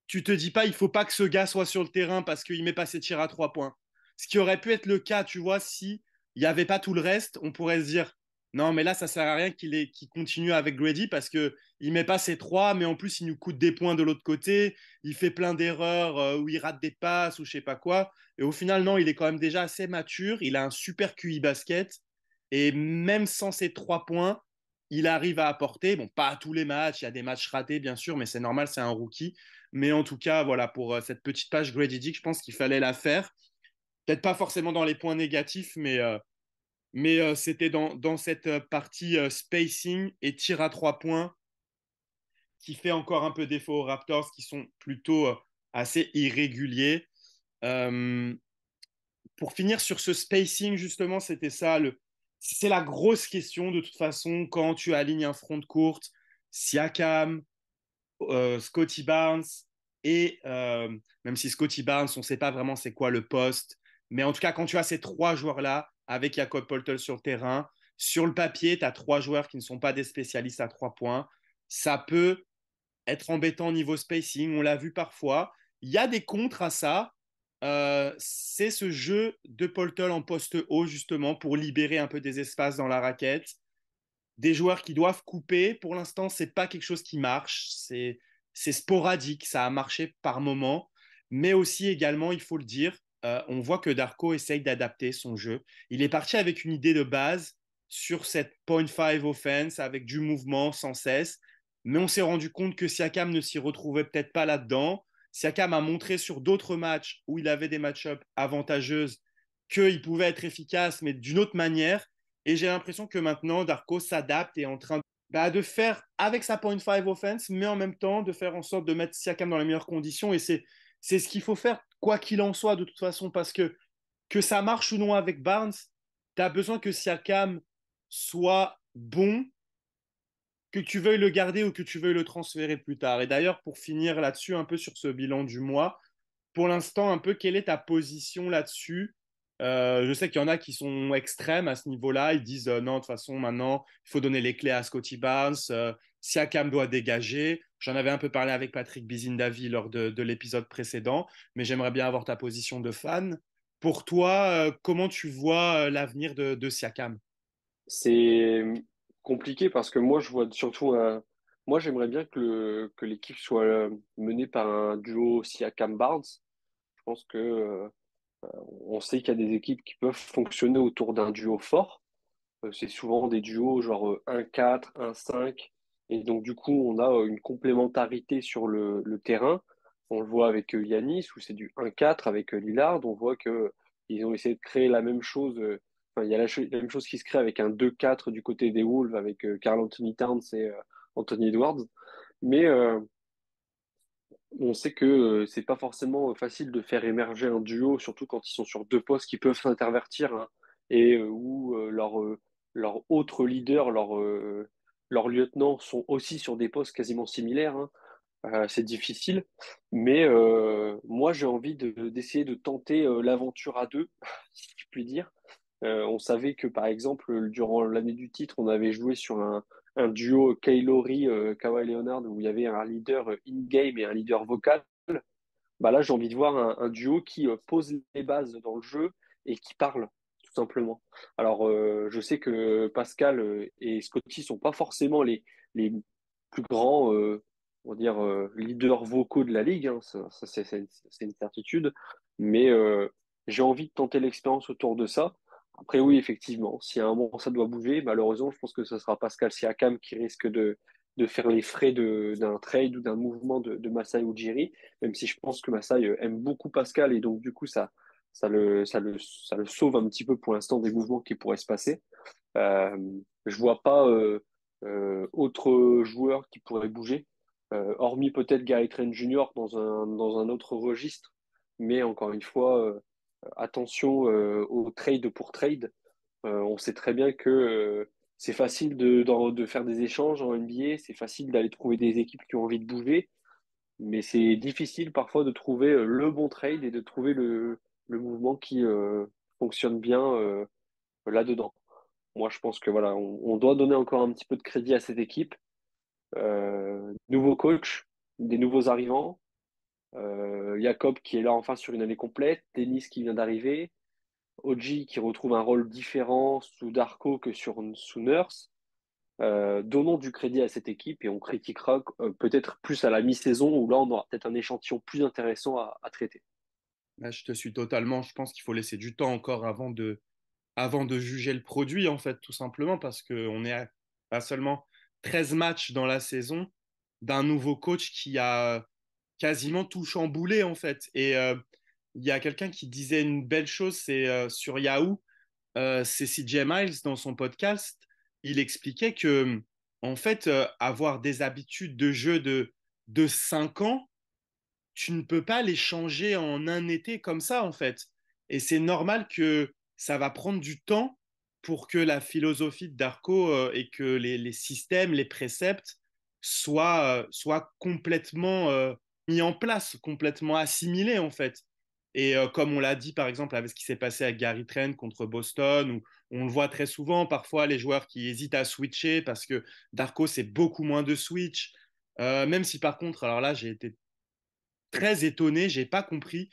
tu te dis pas, il faut pas que ce gars soit sur le terrain parce qu'il met pas ses tirs à 3 points. Ce qui aurait pu être le cas, tu vois, si il n'y avait pas tout le reste, on pourrait se dire, non, mais là, ça sert à rien qu'il continue avec Grady parce que il met pas ses trois, mais en plus, il nous coûte des points de l'autre côté. Il fait plein d'erreurs où il rate des passes ou je sais pas quoi. Et au final, non, il est quand même déjà assez mature. Il a un super QI basket. Et même sans ses 3 points, il arrive à apporter. Bon, pas à tous les matchs. Il y a des matchs ratés, bien sûr, mais c'est normal, c'est un rookie. Mais en tout cas, voilà, pour cette petite page Grady Dick, je pense qu'il fallait la faire. Peut-être pas forcément dans les points négatifs, mais c'était dans cette partie spacing et tir à 3 points qui fait encore un peu défaut aux Raptors, qui sont plutôt assez irréguliers. Euh, pour finir sur ce spacing, justement, c'était ça. C'est la grosse question de toute façon quand tu alignes un front de courte. Siakam, Scotty Barnes et même si Scotty Barnes, on ne sait pas vraiment c'est quoi le poste, mais en tout cas, quand tu as ces trois joueurs-là, avec Jakob Poeltl sur le terrain, sur le papier, tu as trois joueurs qui ne sont pas des spécialistes à 3 points. Ça peut être embêtant au niveau spacing, on l'a vu parfois. Il y a des contres à ça. c'est ce jeu de Poltol en poste haut, justement, pour libérer un peu des espaces dans la raquette. Des joueurs qui doivent couper. Pour l'instant, c'est pas quelque chose qui marche. C'est sporadique. Ça a marché par moment. Mais aussi, également, il faut le dire, on voit que Darko essaye d'adapter son jeu. Il est parti avec une idée de base sur cette point 5 offense avec du mouvement sans cesse. Mais on s'est rendu compte que Siakam ne s'y retrouvait peut-être pas là-dedans. Siakam a montré sur d'autres matchs où il avait des match-ups avantageuses qu'il pouvait être efficace, mais d'une autre manière. Et j'ai l'impression que maintenant, Darko s'adapte et est en train de faire avec sa point 5 offense, mais en même temps de faire en sorte de mettre Siakam dans les meilleures conditions. Et c'est ce qu'il faut faire, quoi qu'il en soit, de toute façon, parce que ça marche ou non avec Barnes, tu as besoin que Siakam soit bon, que tu veuilles le garder ou que tu veuilles le transférer plus tard. Et d'ailleurs, pour finir là-dessus, un peu sur ce bilan du mois, pour l'instant, un peu, quelle est ta position là-dessus? Je sais qu'il y en a qui sont extrêmes à ce niveau-là. Ils disent non, de toute façon, maintenant, il faut donner les clés à Scottie Barnes. Siakam doit dégager. J'en avais un peu parlé avec Patrick Bizindavi lors de l'épisode précédent, mais j'aimerais bien avoir ta position de fan. Pour toi, comment tu vois l'avenir de Siakam? C'est compliqué parce que moi, je vois surtout un. Moi, j'aimerais bien que l'équipe soit menée par un duo Siakam-Barnes. Je pense que on sait qu'il y a des équipes qui peuvent fonctionner autour d'un duo fort. C'est souvent des duos genre 1-4, 1-5. Et donc, du coup, on a une complémentarité sur le terrain. On le voit avec Yanis, où c'est du 1-4 avec Lillard. On voit que ils ont essayé de créer la même chose. Enfin, il y a la même chose qui se crée avec un 2-4 du côté des Wolves avec Karl Anthony Towns et Anthony Edwards. Mais on sait que c'est pas forcément facile de faire émerger un duo, surtout quand ils sont sur deux postes qui peuvent s'intervertir, hein, et où leur autre leader, leur lieutenant sont aussi sur des postes quasiment similaires, hein. C'est difficile, mais moi j'ai envie d'essayer de tenter l'aventure à deux, si je puis dire. On savait que par exemple durant l'année du titre, on avait joué sur un duo Kylori, Kawhi Leonard où il y avait un leader in-game et un leader vocal. Bah là, j'ai envie de voir un duo qui pose les bases dans le jeu et qui parle, tout simplement. Alors, je sais que Pascal et Scotty sont pas forcément les plus grands, on va dire, leaders vocaux de la ligue, hein. C'est une certitude. Mais j'ai envie de tenter l'expérience autour de ça. Après, oui, effectivement, si à un moment ça doit bouger, malheureusement, je pense que ce sera Pascal Siakam qui risque de faire les frais d'un trade ou d'un mouvement de Masai Ujiri, même si je pense que Masai aime beaucoup Pascal et donc du coup ça le sauve un petit peu pour l'instant des mouvements qui pourraient se passer. Euh, je vois pas autre joueur qui pourrait bouger, hormis peut-être Gary Trent Jr. Dans un autre registre, mais encore une fois, attention au trade pour trade. On sait très bien que c'est facile de faire des échanges en NBA, c'est facile d'aller trouver des équipes qui ont envie de bouger, mais c'est difficile parfois de trouver le bon trade et de trouver le mouvement qui fonctionne bien là-dedans. Moi, je pense que voilà, on doit donner encore un petit peu de crédit à cette équipe. Nouveau coach, des nouveaux arrivants, Jacob qui est là enfin sur une année complète, Dennis qui vient d'arriver, Oji qui retrouve un rôle différent sous Darko que sous Nurse. Donnons du crédit à cette équipe et on critiquera peut-être plus à la mi-saison où là on aura peut-être un échantillon plus intéressant à traiter. Là, je te suis totalement. Je pense qu'il faut laisser du temps encore avant de juger le produit, en fait, tout simplement, parce qu'on est à seulement 13 matchs dans la saison d'un nouveau coach qui a quasiment tout chamboulé, en fait. Et il y a quelqu'un qui disait une belle chose, c'est sur Yahoo, c'est CJ Miles dans son podcast, il expliquait que, en fait, avoir des habitudes de jeu de 5 ans, tu ne peux pas les changer en un été comme ça, en fait. Et c'est normal que ça va prendre du temps pour que la philosophie de Darko et que les systèmes, les préceptes soient complètement mis en place, complètement assimilés, en fait. Et comme on l'a dit, par exemple, avec ce qui s'est passé à Gary Trent contre Boston, où on le voit très souvent, parfois les joueurs qui hésitent à switcher parce que Darko, c'est beaucoup moins de switch. Même si par contre, alors là, j'ai été très étonné, j'ai pas compris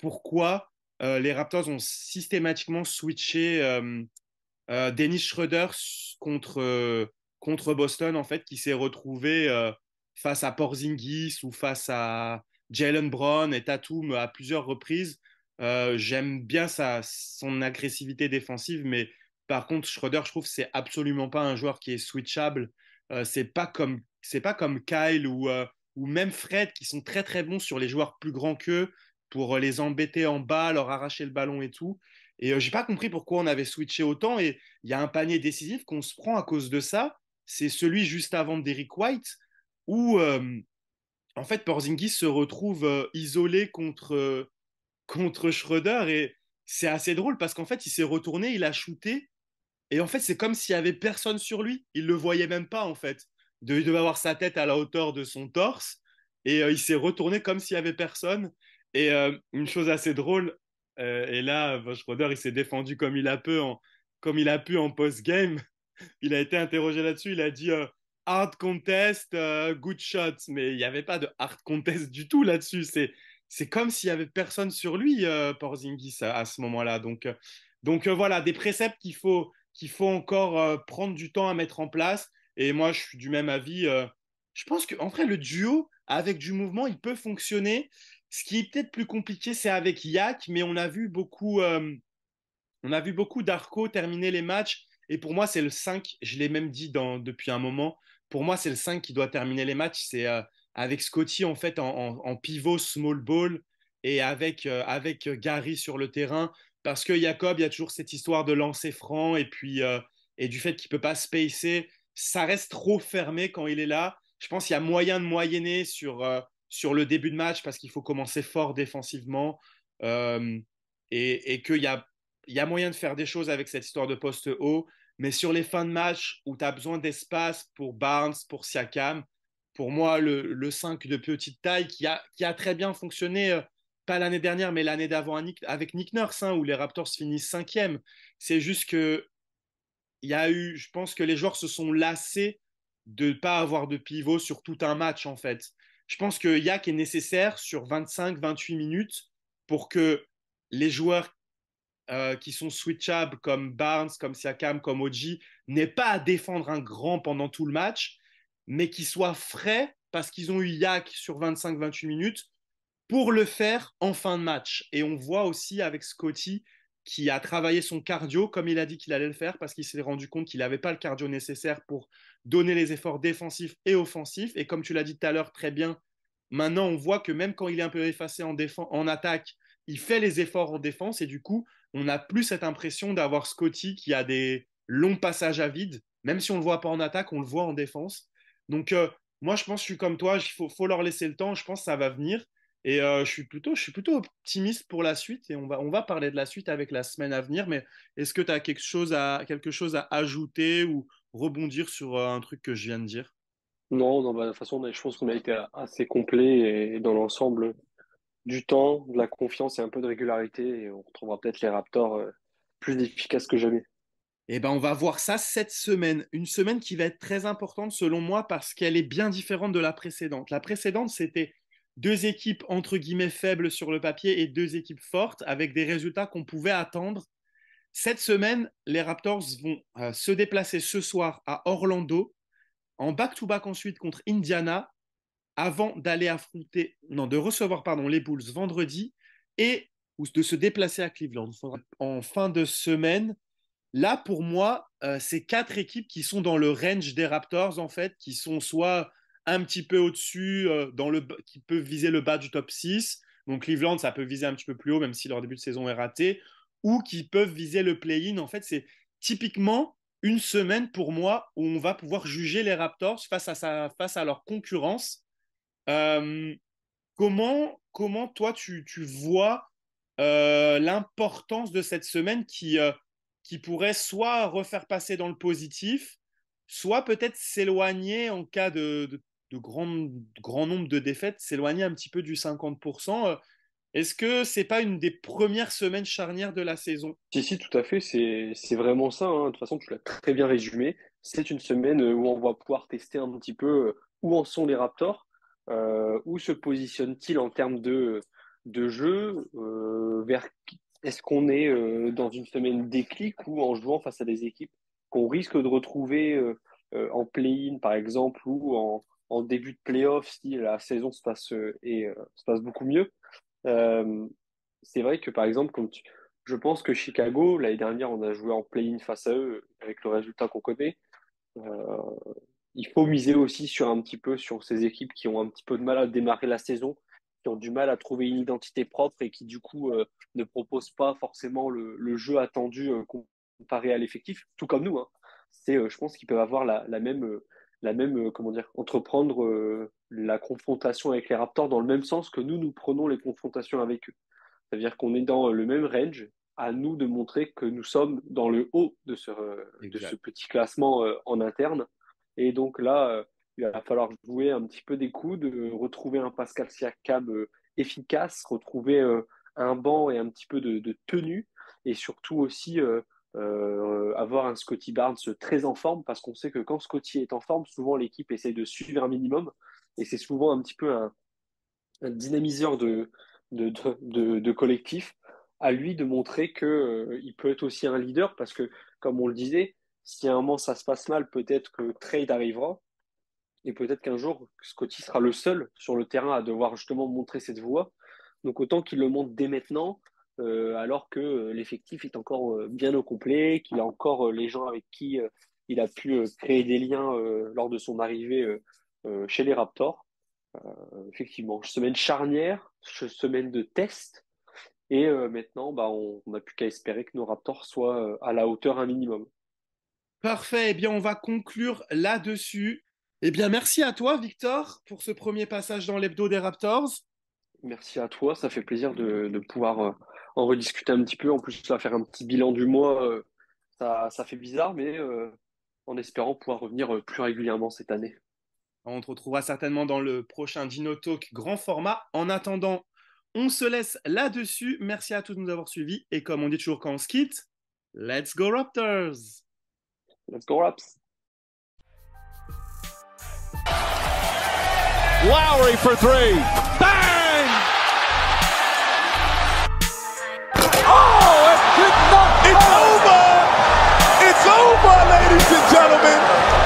pourquoi les Raptors ont systématiquement switché Dennis Schroeder contre Boston, en fait, qui s'est retrouvé face à Porzingis ou face à Jalen Brown et Tatum à plusieurs reprises. J'aime bien son agressivité défensive, mais par contre, Schroeder, je trouve que c'est absolument pas un joueur qui est switchable. C'est pas comme Kyle ou même Fred, qui sont très très bons sur les joueurs plus grands qu'eux pour les embêter en bas, leur arracher le ballon et tout. Et j'ai pas compris pourquoi on avait switché autant. Et il y a un panier décisif qu'on se prend à cause de ça. C'est celui juste avant Derrick White, où en fait Porzingis se retrouve isolé contre Schroeder. Et c'est assez drôle parce qu'en fait, il s'est retourné, il a shooté. Et en fait, c'est comme s'il y avait personne sur lui. Il le voyait même pas, en fait. Il devait avoir sa tête à la hauteur de son torse. Et il s'est retourné comme s'il y avait personne. Et une chose assez drôle, et là, Schroeder, il s'est défendu comme il a pu en post-game. Il a été interrogé là-dessus. Il a dit hard contest, good shot. Mais il n'y avait pas de hard contest du tout là-dessus. C'est comme s'il y avait personne sur lui, Porzingis, à ce moment-là. Donc voilà, des préceptes qu'il faut encore prendre du temps à mettre en place. Et moi, je suis du même avis. Je pense qu'en vrai, le duo, avec du mouvement, il peut fonctionner. Ce qui est peut-être plus compliqué, c'est avec Yak, mais on a vu beaucoup d'Arco terminer les matchs. Et pour moi, c'est le 5. Je l'ai même dit depuis un moment. Pour moi, c'est le 5 qui doit terminer les matchs. C'est avec Scotty, en fait, en pivot small ball et avec Gary sur le terrain. Parce que Jacob, il y a toujours cette histoire de lancer franc et du fait qu'il ne peut pas spacer. Ça reste trop fermé quand il est là. Je pense qu'il y a moyen de moyenner sur le début de match parce qu'il faut commencer fort défensivement. Euh, et qu'il y a moyen de faire des choses avec cette histoire de poste haut, mais sur les fins de match où tu as besoin d'espace pour Barnes, pour Siakam, pour moi, le 5 de petite taille qui a très bien fonctionné, pas l'année dernière, mais l'année d'avant avec Nick Nurse, hein, où les Raptors finissent cinquième. C'est juste que je pense que les joueurs se sont lassés de ne pas avoir de pivot sur tout un match, en fait. Je pense que Yak est nécessaire sur 25-28 minutes pour que les joueurs qui sont switchables comme Barnes, comme Siakam, comme Oji, n'aient pas à défendre un grand pendant tout le match, mais qui soient frais parce qu'ils ont eu Yak sur 25-28 minutes pour le faire en fin de match. Et on voit aussi avec Scotty qui a travaillé son cardio comme il a dit qu'il allait le faire parce qu'il s'est rendu compte qu'il n'avait pas le cardio nécessaire pour donner les efforts défensifs et offensifs. Et comme tu l'as dit tout à l'heure très bien, maintenant on voit que même quand il est un peu effacé en attaque, il fait les efforts en défense et du coup, on n'a plus cette impression d'avoir Scotty qui a des longs passages à vide. Même si on ne le voit pas en attaque, on le voit en défense. Donc, moi, je pense que je suis comme toi, il faut leur laisser le temps. Je pense que ça va venir. Et je suis plutôt optimiste pour la suite. Et on va parler de la suite avec la semaine à venir. Mais est-ce que tu as quelque chose à ajouter ou rebondir sur un truc que je viens de dire? Non, non, bah, de toute façon, je pense qu'on a été assez complet et dans l'ensemble du temps, de la confiance et un peu de régularité. Et on retrouvera peut-être les Raptors plus efficaces que jamais. Eh ben, on va voir ça cette semaine. Une semaine qui va être très importante selon moi parce qu'elle est bien différente de la précédente. La précédente, c'était deux équipes entre guillemets faibles sur le papier et deux équipes fortes avec des résultats qu'on pouvait attendre. Cette semaine, les Raptors vont se déplacer ce soir à Orlando, en back-to-back ensuite contre Indiana, avant d'aller affronter, non, de recevoir pardon, les Bulls vendredi et ou de se déplacer à Cleveland en fin de semaine. Là, pour moi, c'est quatre équipes qui sont dans le range des Raptors, en fait, qui sont soit un petit peu au-dessus, qui peuvent viser le bas du top 6. Donc Cleveland, ça peut viser un petit peu plus haut, même si leur début de saison est raté, ou qui peuvent viser le play-in. En fait, c'est typiquement une semaine pour moi où on va pouvoir juger les Raptors face à leur concurrence. Euh, comment toi, tu vois l'importance de cette semaine qui pourrait soit refaire passer dans le positif, soit peut-être s'éloigner en cas de grand nombre de défaites, s'éloigner un petit peu du 50%. Est-ce que c'est pas une des premières semaines charnières de la saison? Si, si, tout à fait, c'est vraiment ça, hein. De toute façon, tu l'as très bien résumé. C'est une semaine où on va pouvoir tester un petit peu où en sont les Raptors, où se positionnent-ils en termes de jeu vers est-ce qu'on est dans une semaine déclic ou en jouant face à des équipes qu'on risque de retrouver en play-in par exemple ou en début de play-off si la saison se passe beaucoup mieux. Euh, c'est vrai que par exemple, je pense que Chicago, l'année dernière, on a joué en play-in face à eux avec le résultat qu'on connaît. Euh, il faut miser aussi sur un petit peu sur ces équipes qui ont un petit peu de mal à démarrer la saison, qui ont du mal à trouver une identité propre et qui du coup ne proposent pas forcément le jeu attendu comparé à l'effectif, tout comme nous. Hein. Je pense qu'ils peuvent avoir comment dire, entreprendre la confrontation avec les Raptors dans le même sens que nous prenons les confrontations avec eux. C'est-à-dire qu'on est dans le même range. À nous de montrer que nous sommes dans le haut de ce petit classement en interne. Et donc là, il va falloir jouer un petit peu des coudes, retrouver un Pascal Siakam efficace, retrouver un banc et un petit peu de tenue, et surtout aussi avoir un Scotty Barnes très en forme, parce qu'on sait que quand Scotty est en forme, souvent l'équipe essaie de suivre un minimum, et c'est souvent un petit peu un dynamiseur de collectif, à lui de montrer que il peut être aussi un leader parce que, comme on le disait, si à un moment ça se passe mal, peut-être que trade arrivera et peut-être qu'un jour Scotty sera le seul sur le terrain à devoir justement montrer cette voie. Donc autant qu'il le montre dès maintenant, alors que l'effectif est encore bien au complet, qu'il a encore les gens avec qui il a pu créer des liens lors de son arrivée chez les Raptors. Effectivement, semaine charnière, semaine de test. Et maintenant, bah, on n'a plus qu'à espérer que nos Raptors soient à la hauteur un minimum. Parfait, eh bien on va conclure là-dessus. Eh bien merci à toi Victor pour ce premier passage dans l'hebdo des Raptors. Merci à toi, ça fait plaisir de pouvoir en rediscuter un petit peu. En plus, ça va faire un petit bilan du mois, ça fait bizarre, mais en espérant pouvoir revenir plus régulièrement cette année. On te retrouvera certainement dans le prochain Dino Talk grand format. En attendant, on se laisse là-dessus. Merci à tous de nous avoir suivis. Et comme on dit toujours quand on se quitte, let's go Raptors! Let's go Raps! Lowry for three. Bang! Oh, it's over! It's over, ladies and gentlemen!